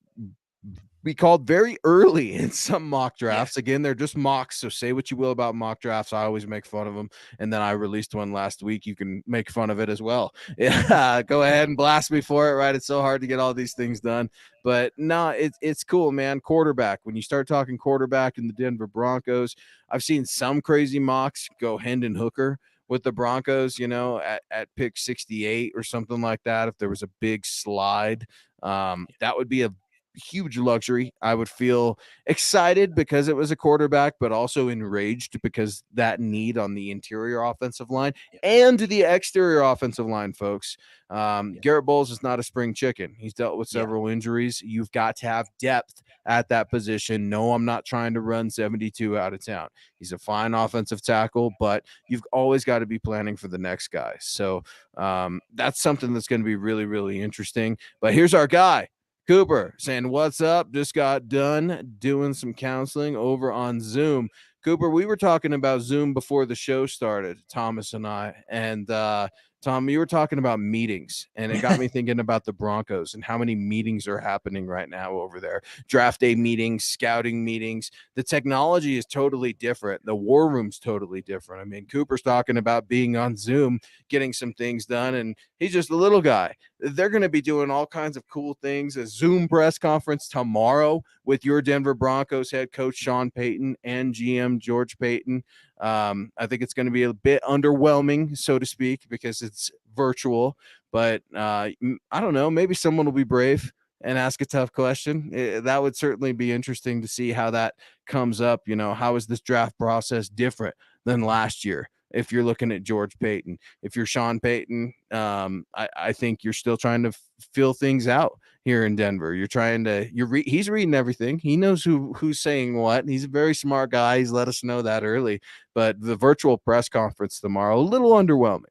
be called very early in some mock yeah, drafts. Again, they're just mocks, so say what you will about mock drafts. I always make fun of them, and then I released one last week. You can make fun of it as well. Yeah, go ahead and blast me for it. Right? It's so hard to get all these things done, but no, it's cool, man. Quarterback. When you start talking quarterback in the Denver Broncos, I've seen some crazy mocks go Hendon Hooker with the Broncos, at pick 68 or something like that. If there was a big slide, that would be a huge luxury. I would feel excited because it was a quarterback, but also enraged because that need on the interior offensive line yeah, and the exterior offensive line, folks. yeah, Garrett Bowles is not a spring chicken. He's dealt with yeah, several injuries. You've got to have depth at that position. No, I'm not trying to run 72 out of town. He's a fine offensive tackle, but you've always got to be planning for the next guy. So that's something that's going to be really, really interesting. But here's our guy. Cooper saying, "What's up? Just got done doing some counseling over on Zoom." Cooper, we were talking about Zoom before the show started, Thomas and I. And Tom, you were talking about meetings, and it got me thinking about the Broncos and how many meetings are happening right now over there. Draft day meetings, scouting meetings. The technology is totally different. The war room's totally different. I mean, Cooper's talking about being on Zoom, getting some things done, and he's just a little guy. They're going to be doing all kinds of cool things. A Zoom press conference tomorrow with your Denver Broncos head coach Sean Payton and GM George Payton. I think it's going to be a bit underwhelming, so to speak, because it's virtual. But I don't know. Maybe someone will be brave and ask a tough question. That would certainly be interesting to see how that comes up. How is this draft process different than last year? If you're looking at George Payton, if you're Sean Payton, I think you're still trying to feel things out here in Denver. You're trying to he's reading everything. He knows who's saying what. He's a very smart guy. He's let us know that early. But the virtual press conference tomorrow, a little underwhelming.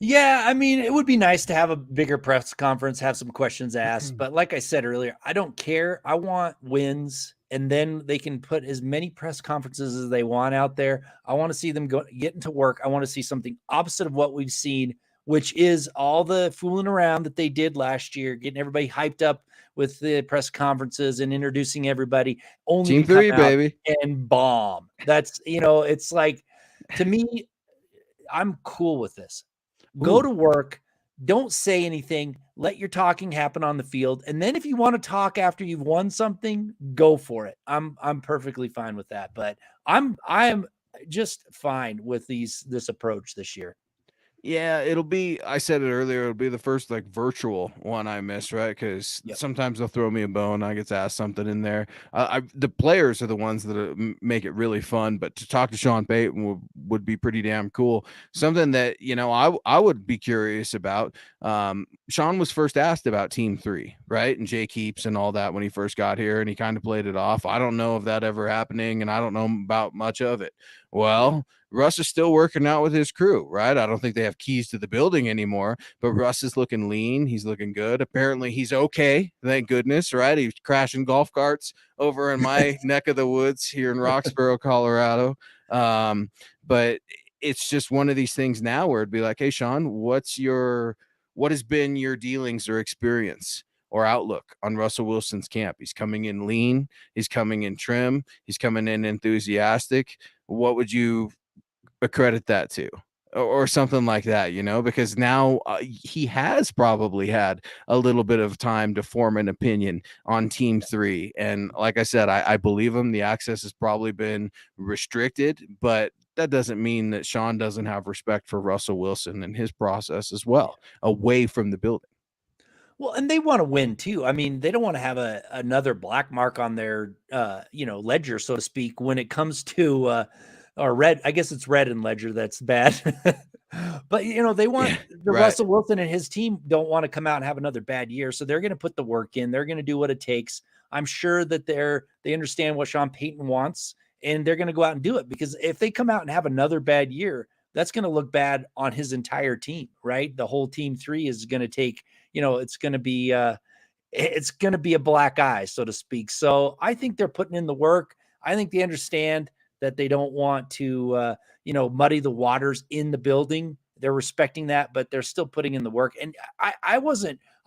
yeah. I mean, it would be nice to have a bigger press conference, have some questions asked. But like I said earlier, I don't care. I want wins, and then they can put as many press conferences as they want out there. I want to see them get into work. I want to see something opposite of what we've seen, which is all the fooling around that they did last year, getting everybody hyped up with the press conferences and introducing everybody, only Team to come 3, out baby. and bomb. It's like, to me, I'm cool with this. Go Ooh. to work. Don't say anything. Let your talking happen on the field. And then if you want to talk after you've won something, go for it. I'm perfectly fine with that. But I am just fine with this approach this year. Yeah, I said it earlier, it'll be the first like virtual one I miss, right? Because Yep. sometimes they'll throw me a bone. I get to ask something in there. The players are the ones that make it really fun, but to talk to Sean Payton would be pretty damn cool. Something that, I would be curious about. Sean was first asked about Team 3, right? And Jay Keeps and all that when he first got here, and he kind of played it off. I don't know if that ever happening, and I don't know about much of it. Well, Russ is still working out with his crew, right? I don't think they have keys to the building anymore, but Russ is looking lean. He's looking good. Apparently, he's okay. Thank goodness, right? He's crashing golf carts over in my neck of the woods here in Roxborough, Colorado. But it's just one of these things now where it'd be like, hey, Sean, what has been your dealings or experience or outlook on Russell Wilson's camp? He's coming in lean. He's coming in trim. He's coming in enthusiastic. What would you accredit that to? Or something like that, because now he has probably had a little bit of time to form an opinion on Team 3. And like I said, I believe him. The access has probably been restricted, but that doesn't mean that Sean doesn't have respect for Russell Wilson and his process as well, away from the building. Well, and they want to win too. I mean, they don't want to have another black mark on their ledger, so to speak, when it comes to or red. I guess it's red in ledger that's bad. But they want right. Russell Wilson and his team don't want to come out and have another bad year. So they're going to put the work in. They're going to do what it takes. I'm sure that they understand what Sean Payton wants, and they're going to go out and do it, because if they come out and have another bad year, that's going to look bad on his entire team, right? The whole team 3 is going to take, it's going to be a black eye, so to speak. So I think they're putting in the work. I think they understand that they don't want to, muddy the waters in the building. They're respecting that, but they're still putting in the work. And I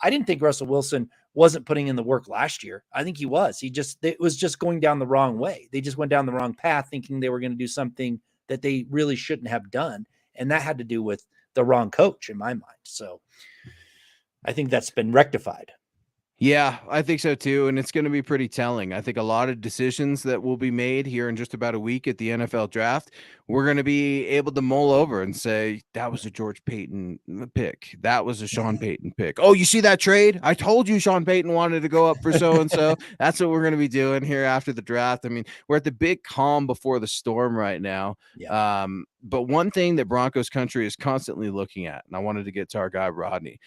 didn't think Russell Wilson wasn't putting in the work last year. I think he was. It was just going down the wrong way. They just went down the wrong path, thinking they were going to do something that they really shouldn't have done. And that had to do with the wrong coach in my mind. So I think that's been rectified. Yeah, I think so too. And it's going to be pretty telling. I think a lot of decisions that will be made here in just about a week at the NFL draft, we're going to be able to mull over and say, that was a George Payton pick. That was a Sean Payton pick. Oh, you see that trade? I told you Sean Payton wanted to go up for so-and-so. That's what we're going to be doing here after the draft. I mean, we're at the big calm before the storm right now. Yeah. But one thing that Broncos country is constantly looking at, and I wanted to get to our guy, Rodney,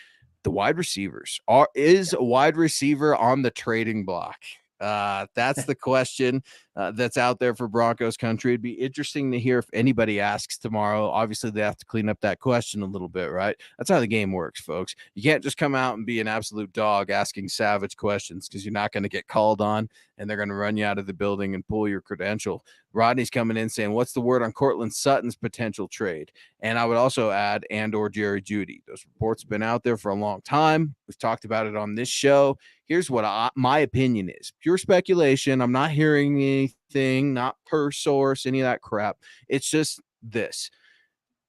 the wide receivers. Is a wide receiver on the trading block? That's the question that's out there for Broncos country. It'd be interesting to hear if anybody asks tomorrow. Obviously, they have to clean up that question a little bit, right? That's how the game works, folks. You can't just come out and be an absolute dog asking savage questions, because you're not going to get called on, and they're going to run you out of the building and pull your credential. Rodney's coming in saying, what's the word on Cortland Sutton's potential trade? And I would also add, or Jerry Jeudy. Those reports have been out there for a long time. We've talked about it on this show. Here's what my opinion is. Pure speculation. I'm not hearing anything, not per source, any of that crap. It's just this.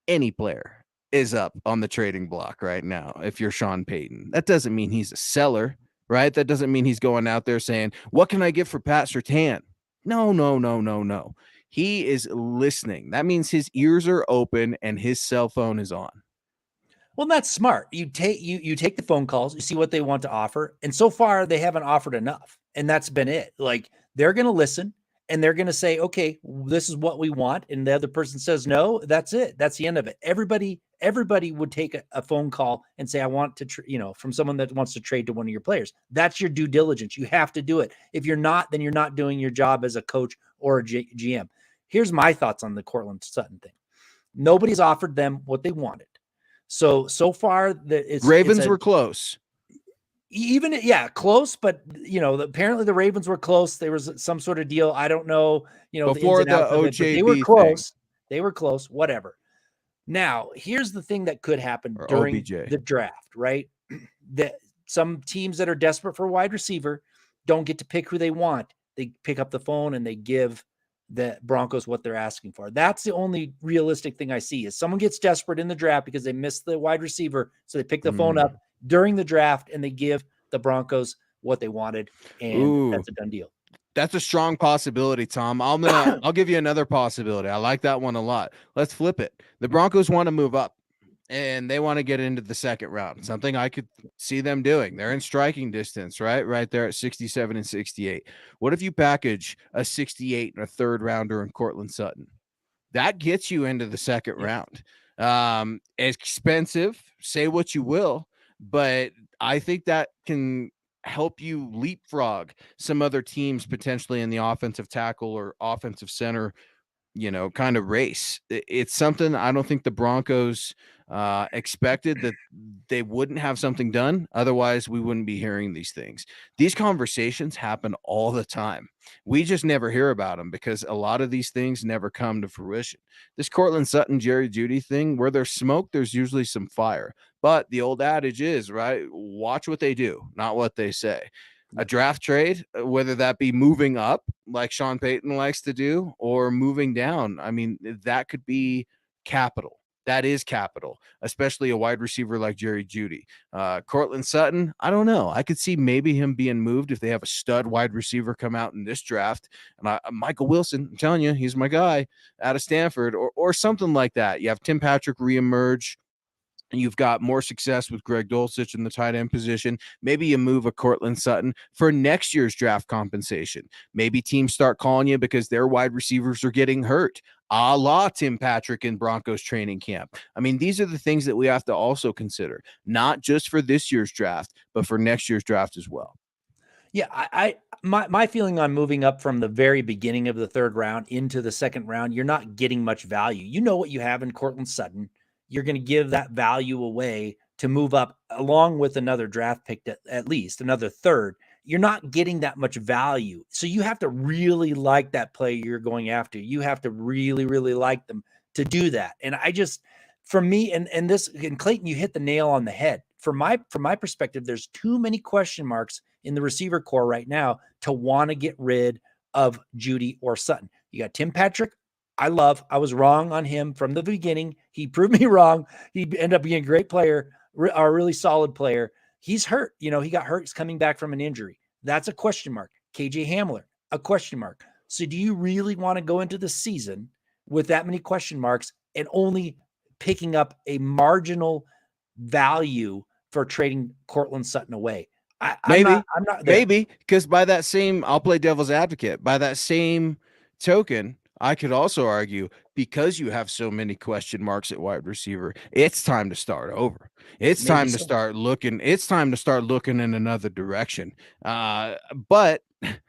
Any player is up on the trading block right now if you're Sean Payton. That doesn't mean he's a seller, right? That doesn't mean he's going out there saying, what can I get for Pat Surtain? No. He is listening. That means his ears are open and his cell phone is on. Well, that's smart. You take the phone calls, you see what they want to offer. And so far they haven't offered enough. And that's been it. Like, they're going to listen and they're going to say, okay, this is what we want. And the other person says, no, that's it. That's the end of it. Everybody would take a phone call and say, I want to, from someone that wants to trade to one of your players. That's your due diligence. You have to do it. If you're not, then you're not doing your job as a coach or a GM. Here's my thoughts on the Cortland Sutton thing. Nobody's offered them what they wanted. So far, Ravens were close. Close, but apparently the Ravens were close. There was some sort of deal. I don't know, before the OJB they were close. They were close. Whatever. Now, here's the thing that could happen during the draft, right? That some teams that are desperate for a wide receiver don't get to pick who they want. They pick up the phone and they give the Broncos what they're asking for. That's the only realistic thing I see, is someone gets desperate in the draft because they missed the wide receiver. So they pick the phone up during the draft and they give the Broncos what they wanted. And that's a done deal. That's a strong possibility, Tom. I'll give you another possibility. I like that one a lot. Let's flip it. The Broncos want to move up and they want to get into the second round. Something I could see them doing. They're in striking distance, right there at 67 and 68. What if you package a 68 and a third rounder in Cortland Sutton? That gets you into the second round. Expensive, say what you will, but I think that can help you leapfrog some other teams potentially in the offensive tackle or offensive center kind of race. It's something I don't think the Broncos expected, that they wouldn't have something done. Otherwise, we wouldn't be hearing these things. These conversations happen all the time. We just never hear about them because a lot of these things never come to fruition. This Cortland Sutton, Jerry Jeudy thing, where there's smoke, there's usually some fire. But the old adage is, right? Watch what they do, not what they say. A draft trade, whether that be moving up like Sean Payton likes to do or moving down. I mean, that could be capital. That is capital, especially a wide receiver like Jerry Jeudy. Cortland Sutton, I don't know. I could see maybe him being moved if they have a stud wide receiver come out in this draft. And Michael Wilson, I'm telling you, he's my guy out of Stanford, or something like that. You have Tim Patrick reemerge. You've got more success with Greg Dulcich in the tight end position. Maybe you move a Cortland Sutton for next year's draft compensation. Maybe teams start calling you because their wide receivers are getting hurt, a la Tim Patrick in Broncos training camp. I mean, these are the things that we have to also consider, not just for this year's draft, but for next year's draft as well. Yeah, my feeling on moving up from the very beginning of the third round into the second round, you're not getting much value. You know what you have in Cortland Sutton. You're going to give that value away to move up along with another draft pick, at least another third. You're not getting that much value. So you have to really like that player you're going after. You have to really, really like them to do that. And I just, for me, and Clayton, you hit the nail on the head. From my perspective, there's too many question marks in the receiver core right now to want to get rid of Jeudy or Sutton. You got Tim Patrick. I was wrong on him from the beginning. He proved me wrong. He ended up being a great player, a really solid player. He's hurt. He got hurt. He's coming back from an injury. That's a question mark. KJ Hamler, a question mark. So do you really want to go into the season with that many question marks and only picking up a marginal value for trading Cortland Sutton away? I'm not there. Maybe, because by that same, I'll play devil's advocate. By that same token, I could also argue, because you have so many question marks at wide receiver, it's time to start over. It's time to start looking. It's time to start looking in another direction. But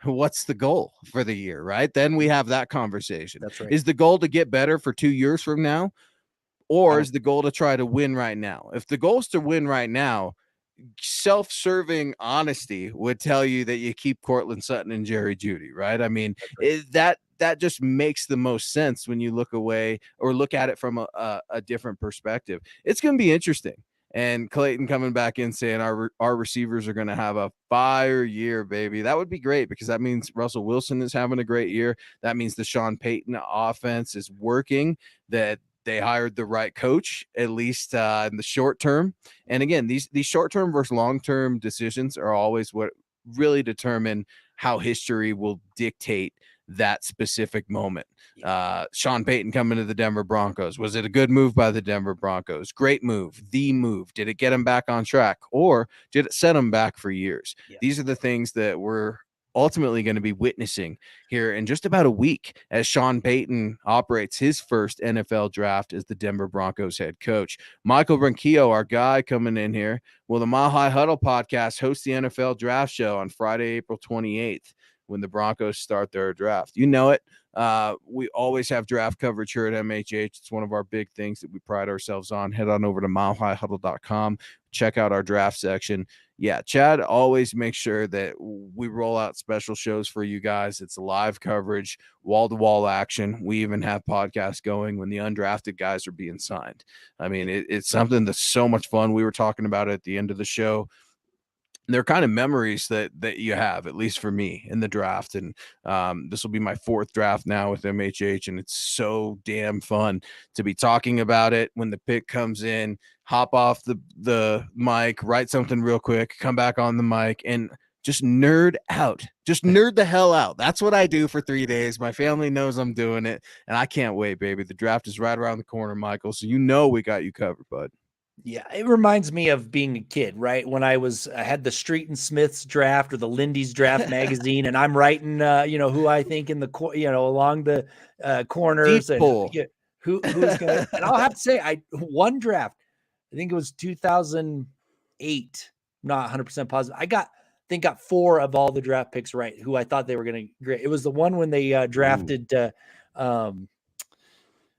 what's the goal for the year, right? Then we have that conversation. That's right. Is the goal to get better for 2 years from now? Or is the goal to try to win right now? If the goal is to win right now, self-serving honesty would tell you that you keep Cortland Sutton and Jerry Jeudy, right? I mean, that just makes the most sense when you look away or look at it from a different perspective. It's going to be interesting. And Clayton coming back in saying our receivers are going to have a fire year, baby. That would be great, because that means Russell Wilson is having a great year. That means the Sean Payton offense is working, that they hired the right coach, at least in the short term. And again, these short-term versus long-term decisions are always what really determine how history will dictate that specific moment. Sean Payton coming to the Denver Broncos. Was it a good move by the Denver Broncos? Great move. The move. Did it get him back on track, or did it set him back for years? Yeah. These are the things that we're ultimately going to be witnessing here in just about a week as Sean Payton operates his first NFL draft as the Denver Broncos head coach. Michael Branquillo, our guy, coming in here. Will the Mile High Huddle podcast host the NFL draft show on Friday, April 28th, when the Broncos start their draft? You know it. We always have draft coverage here at MHH. It's one of our big things that we pride ourselves on. Head on over to milehighhuddle.com. Check out our draft section. Yeah, Chad always makes sure that we roll out special shows for you guys. It's live coverage, wall-to-wall action. We even have podcasts going when the undrafted guys are being signed. I mean, it's something that's so much fun. We were talking about it at the end of the show. They're kind of memories that you have, at least for me, in the draft. And this will be my fourth draft now with MHH, and it's so damn fun to be talking about it when the pick comes in, hop off the mic, write something real quick, come back on the mic, and just nerd out. Just nerd the hell out. That's what I do for 3 days. My family knows I'm doing it, and I can't wait, baby. The draft is right around the corner, Michael, so you know we got you covered, bud. Yeah, it reminds me of being a kid, right? When I had the Street and Smith's draft or the Lindy's draft magazine, and I'm writing, who I think in the, along the corners, Deep and pull. who's going to, and I'll have to say, one draft, I think it was 2008, not 100% positive. I got 4 of all the draft picks right, who I thought they were going to great. It was the one when they drafted,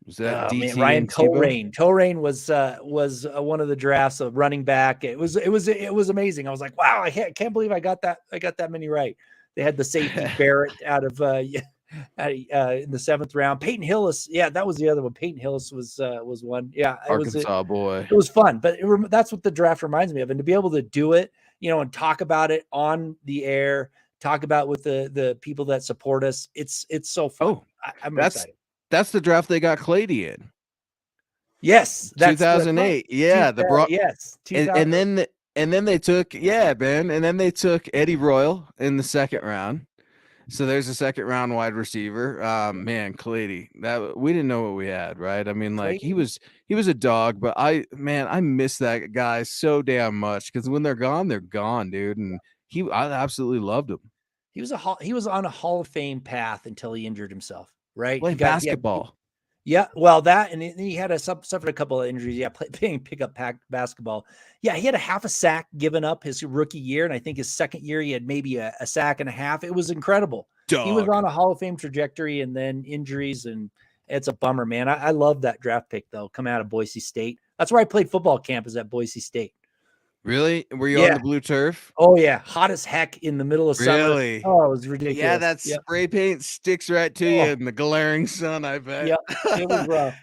Was that Oh man, DT Ryan and Tebow? Torain was one of the drafts of running back. It was amazing. I was like, wow, I can't believe I got that many right. They had the safety Barrett out of in the 7th round. Peyton Hillis, yeah, that was the other one. Peyton Hillis was one. Yeah, Arkansas boy. It was fun, but that's what the draft reminds me of, and to be able to do it, and talk about it on the air, talk about with the people that support us. It's so fun. Oh, I'm that's excited. that's the draft they got Clady in. Yes, that's 2008. Yeah, yes, and then they took Ben, and then they took Eddie Royal in the 2nd round. So there's a 2nd round wide receiver. Man, Clady, that we didn't know what we had, right? I mean, like he was a dog, but I miss that guy so damn much because when they're gone, dude. And I absolutely loved him. He was on a Hall of Fame path until he injured himself, right? Play basketball. Yeah, well, that, and he had suffered a couple of injuries. Yeah, playing pickup basketball. Yeah, he had a half a sack given up his rookie year, and I think his 2nd year he had maybe a sack and a half. It was incredible. Dog. He was on a Hall of Fame trajectory, and then injuries, and it's a bummer, man. I love that draft pick though, coming out of Boise State. That's where I played football camp, is at Boise State. Really? Were you on the blue turf? Oh yeah, hot as heck in the middle of summer. Really? Oh, it was ridiculous. Yeah, that spray paint sticks right to you in the glaring sun, I bet. Yep, it was rough.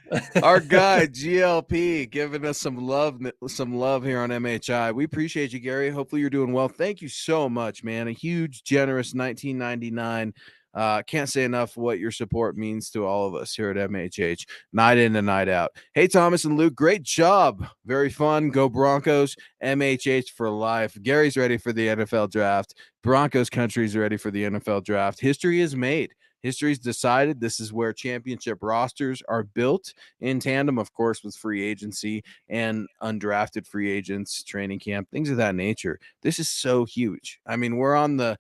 Our guy GLP giving us some love here on MHI. We appreciate you, Gary. Hopefully you're doing well. Thank you so much, man. A huge, generous 1999. Can't say enough what your support means to all of us here at MHH, night in and night out. Hey, Thomas and Luke, great job. Very fun. Go Broncos. MHH for life. Gary's ready for the NFL draft. Broncos country's ready for the NFL draft. History is made. History's decided. This is where championship rosters are built in tandem, of course, with free agency and undrafted free agents, training camp, things of that nature. This is so huge. I mean, we're on the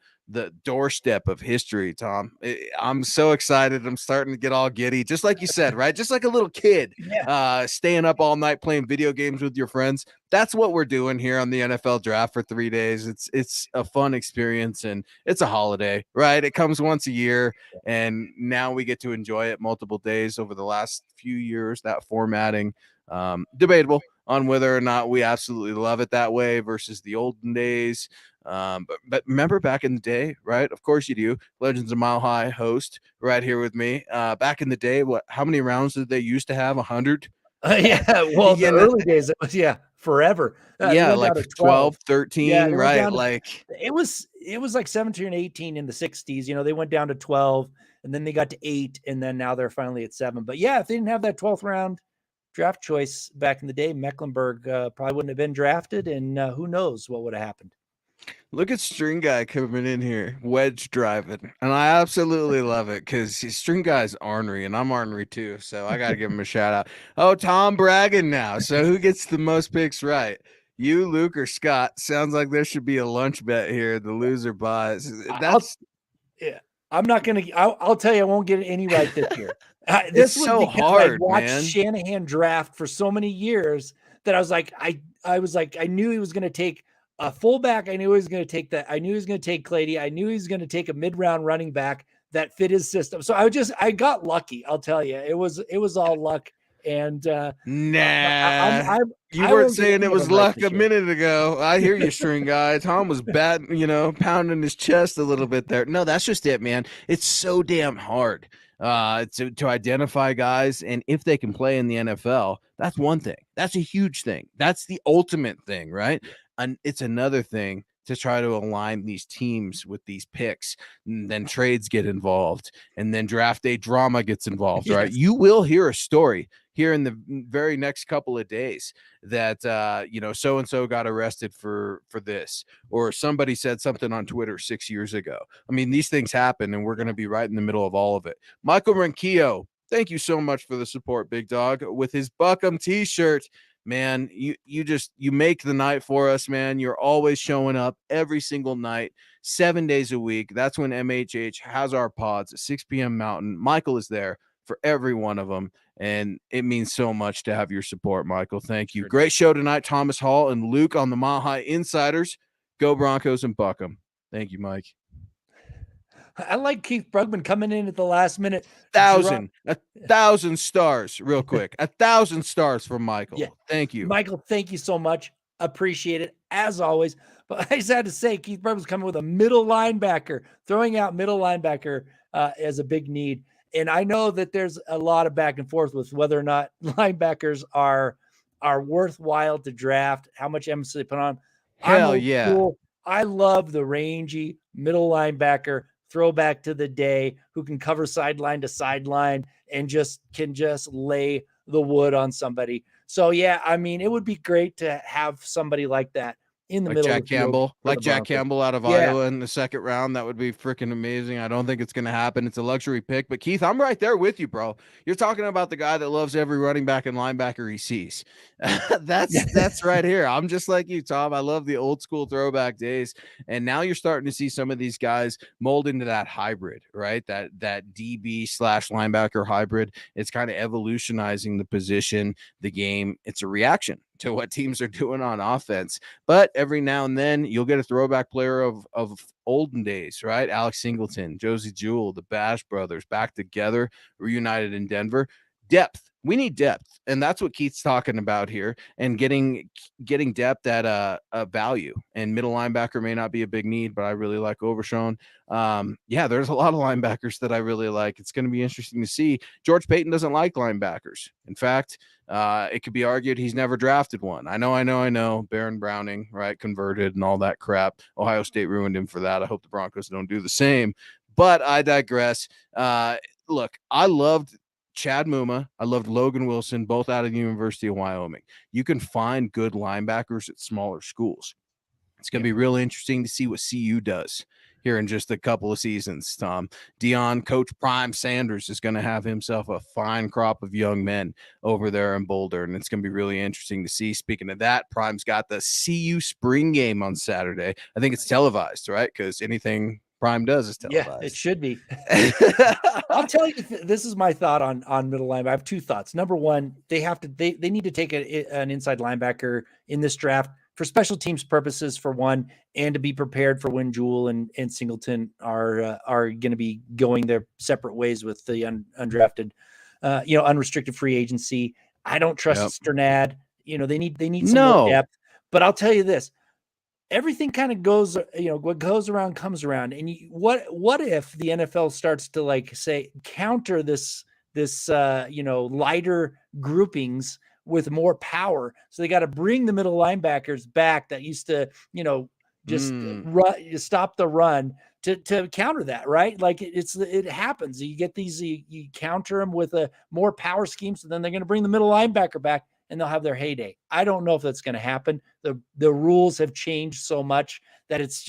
doorstep of history, Tom. I'm so excited. I'm starting to get all giddy, just like you said, right? Just like a little kid, staying up all night playing video games with your friends. That's what we're doing here on the NFL draft for 3 days. It's a fun experience, and it's a holiday, right? It comes once a year, and now we get to enjoy it multiple days over the last few years. That formatting, debatable on whether or not we absolutely love it that way versus the olden days. But remember back in the day, right? Of course you do. Legends of Mile High host right here with me. Back in the day, how many rounds did they used to have? 100? Yeah, well, the early days, it was forever. Like 12, 13, right? Like it was like 17 and 18 in the 60s. They went down to 12, and then they got to 8, and then now they're finally at 7. But yeah, if they didn't have that 12th round draft choice back in the day, Mecklenburg probably wouldn't have been drafted, and who knows what would have happened. Look at String Guy coming in here, wedge driving, and I absolutely love it because String Guy's ornery, and I'm ornery too, so I got to give him a shout out. Oh, Tom bragging now. So who gets the most picks right? You, Luke, or Scott? Sounds like there should be a lunch bet here. The loser buys. I'm not gonna. I'll tell you, I won't get any right this year. This was so hard, I watched Shanahan draft for so many years that I was like, I knew he was going to take a fullback. I knew he was going to take that. I knew he was going to take Clady. I knew he was going to take a mid-round running back that fit his system. So I got lucky. I'll tell you, it was all luck. And nah, you weren't saying it was luck a minute ago. I hear you, String Guy. Tom was pounding his chest a little bit there. No, that's just it, man. It's so damn hard to identify guys, and if they can play in the NFL, that's one thing. That's a huge thing. That's the ultimate thing, right? And it's another thing to try to align these teams with these picks, and then trades get involved, and then draft day drama gets involved, right? You will hear a story here in the very next couple of days that so-and-so got arrested for this, or somebody said something on Twitter 6 years ago. I mean, these things happen, and we're going to be right in the middle of all of it. Michael Ronquillo, thank you so much for the support, big dog, with his Buckham t-shirt. Man, you make the night for us, man. You're always showing up every single night, 7 days a week. That's when MHH has our pods at 6 p.m. Mountain. Michael is there for every one of them, and it means so much to have your support, Michael. Thank you. Sure. Great show tonight, Thomas Hall and Luke on the Mile High Insiders. Go Broncos and Buckham. Thank you, Mike. I like Keith Brugman coming in at the last minute. 1,000 stars, real quick. 1,000 stars from Michael. Yeah. Thank you. Michael, thank you so much. Appreciate it as always. But I just had to say, Keith Brugman's coming with a middle linebacker, throwing out middle linebacker as a big need. And I know that there's a lot of back and forth with whether or not linebackers are worthwhile to draft, how much emphasis they put on. I'm Hell yeah. cool. I love the rangy middle linebacker, throwback to the day, who can cover sideline to sideline and can lay the wood on somebody. So yeah, I mean, it would be great to have somebody like that in the middle Jack of the field. Campbell, like Jack Campbell out of Iowa in the second round. That would be freaking amazing. I don't think it's going to happen. It's a luxury pick, but Keith, I'm right there with you, bro. You're talking about the guy that loves every running back and linebacker he sees. That's right here. I'm just like you, Tom. I love the old school throwback days. And now you're starting to see some of these guys mold into that hybrid, right? That DB / linebacker hybrid. It's kind of evolutionizing the position, the game. It's a reaction to what teams are doing on offense. But every now and then you'll get a throwback player of olden days, right? Alex Singleton, Josie Jewell, the Bash brothers back together, reunited in Denver. Depth. We need depth. And that's what Keith's talking about here, and getting depth at a value. And middle linebacker may not be a big need, but I really like Overshown. There's a lot of linebackers that I really like. It's going to be interesting to see. George Payton doesn't like linebackers. In fact, it could be argued he's never drafted one. I know. Baron Browning, right? Converted and all that crap. Ohio State ruined him for that. I hope the Broncos don't do the same. But I digress. Look, I loved Chad Muma. I loved Logan Wilson, both out of the University of Wyoming. You can find good linebackers at smaller schools. It's going to be real interesting to see what CU does here in just a couple of seasons, Tom. Coach Prime Sanders is going to have himself a fine crop of young men over there in Boulder, and it's going to be really interesting to see. Speaking of that, Prime's got the CU spring game on Saturday. I think it's televised, right? Because anything Prime does is televised. Yeah, it should be. I'll tell you, this is my thought on middle linebacker. I have two thoughts. Number one, they need to take an inside linebacker in this draft for special teams purposes, for one, and to be prepared for when Jewell and Singleton are going to be going their separate ways with the undrafted, unrestricted free agency. I don't trust Sternad. They need some more depth. But I'll tell you this. Everything kind of goes, what goes around comes around. And what if the NFL starts to counter this lighter groupings with more power? So they got to bring the middle linebackers back that used to, stop the run to counter that, right? Like it happens. You get these, you counter them with a more power scheme. So then they're going to bring the middle linebacker back, and they'll have their heyday. I don't know if that's going to happen. The rules have changed so much that it's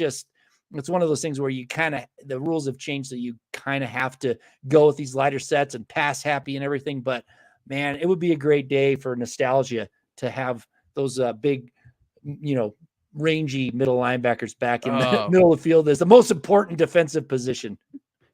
one of those things where the rules have changed that you kind of have to go with these lighter sets and pass happy and everything. But man, it would be a great day for nostalgia to have those big, rangy middle linebackers back in the middle of the field as the most important defensive position.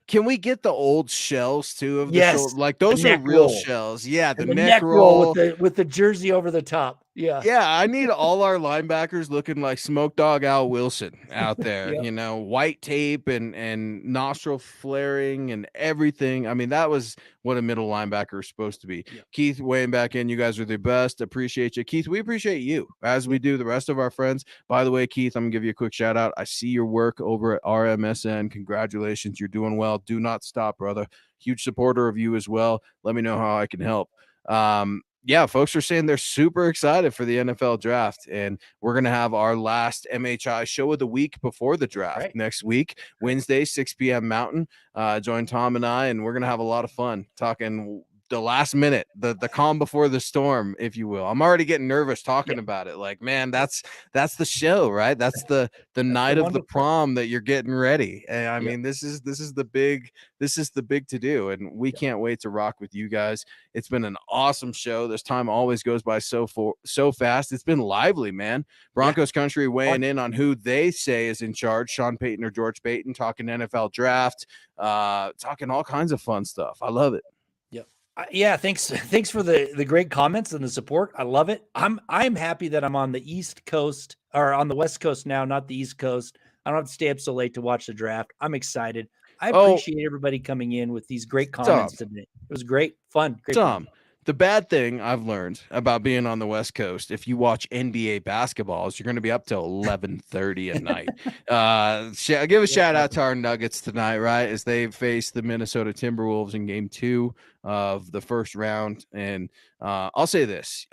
Can we get the old shells too of the yes, like those are real shells? Yeah, the neck roll with the jersey over the top. Yeah. I need all our linebackers looking like Smoke Dog Al Wilson out there. White tape and nostril flaring and everything. I mean, that was what a middle linebacker is supposed to be. Yeah. Keith, weighing back in, you guys are the best. Appreciate you, Keith. We appreciate you as we do the rest of our friends. By the way, Keith, I'm gonna give you a quick shout out. I see your work over at RMSN. Congratulations, you're doing well. Do not stop, brother. Huge supporter of you as well. Let me know how I can help. Folks are saying they're super excited for the NFL draft, and we're going to have our last MHI show of the week before the draft next week, Wednesday, 6 p.m. Mountain. Join Tom and I, and we're going to have a lot of fun talking the last minute, the calm before the storm, if you will. I'm already getting nervous talking about it. Like, man, that's the show, right? That's the night of the prom that you're getting ready. And I mean, this is the big to do, and we can't wait to rock with you guys. It's been an awesome show. This time always goes by so fast. It's been lively, man. Broncos country weighing in on who they say is in charge, Sean Payton or George Payton, talking NFL draft, talking all kinds of fun stuff. I love it. Thanks for the great comments and the support. I love it. I'm happy that I'm on the East Coast, or on the West Coast now, not the East Coast. I don't have to stay up so late to watch the draft. I'm excited. I appreciate everybody coming in with these great comments today. It was great fun. Fun. The bad thing I've learned about being on the West Coast, if you watch NBA basketball, is you're going to be up till 11:30 at night. Give a shout out to our Nuggets tonight, right? As they face the Minnesota Timberwolves in game 2 of the first round. And I'll say this,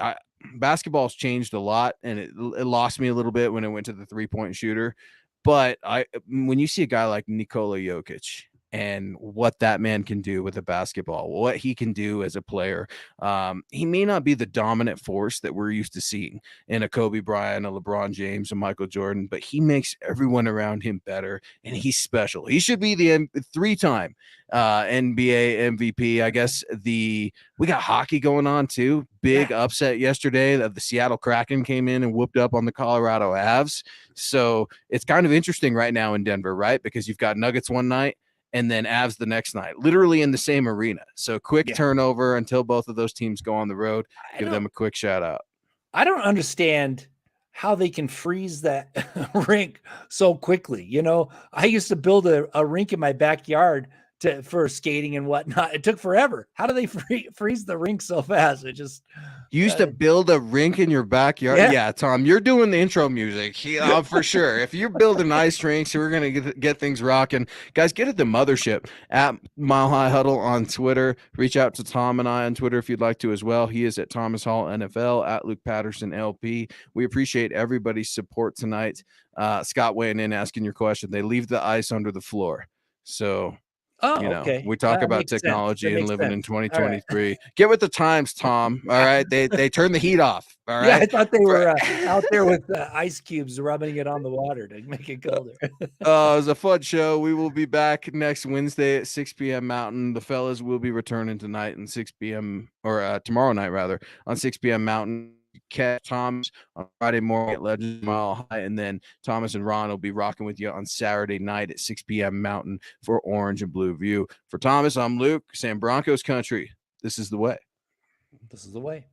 basketball's changed a lot, and it lost me a little bit when it went to the 3-point shooter. But when you see a guy like Nikola Jokic and what that man can do with a basketball, what he can do as a player, he may not be the dominant force that we're used to seeing in a Kobe Bryant, a LeBron James, a Michael Jordan, but he makes everyone around him better, and he's special. He should be the 3-time NBA MVP. I guess we got hockey going on too. Big upset yesterday that the Seattle Kraken came in and whooped up on the Colorado Avs. So it's kind of interesting right now in Denver, right? Because you've got Nuggets one night and then Avs the next night, literally in the same arena. So quick turnover until both of those teams go on the road. Give them a quick shout out. I don't understand how they can freeze that rink so quickly. You know, I used to build a rink in my backyard for skating and whatnot. It took forever. How do they freeze the rink so fast? It just you used to build a rink in your backyard. Yeah, Tom, you're doing the intro music for sure. If you're building ice rinks, we're gonna get things rocking. Guys, get at the mothership at Mile High Huddle on Twitter. Reach out to Tom and I on Twitter if you'd like to as well. He is at Thomas Hall NFL, at Luke Patterson LP. We appreciate everybody's support tonight. Scott weighing in, asking your question. They leave the ice under the floor, so. Okay. We talk about technology and living in 2023. Right. Get with the times, Tom. All right. They turn the heat off. All right. Yeah, I thought they were out there with ice cubes rubbing it on the water to make it colder. It was a fun show. We will be back next Wednesday at 6 p.m. Mountain. The fellas will be returning tonight and 6 p.m. or tomorrow night rather on 6 p.m. Mountain. Catch Thomas on Friday morning at Legends Mile High, and then Thomas and Ron will be rocking with you on Saturday night at 6 p.m. Mountain for Orange and Blue View. For Thomas, I'm Luke, saying Broncos country. This is the way. This is the way.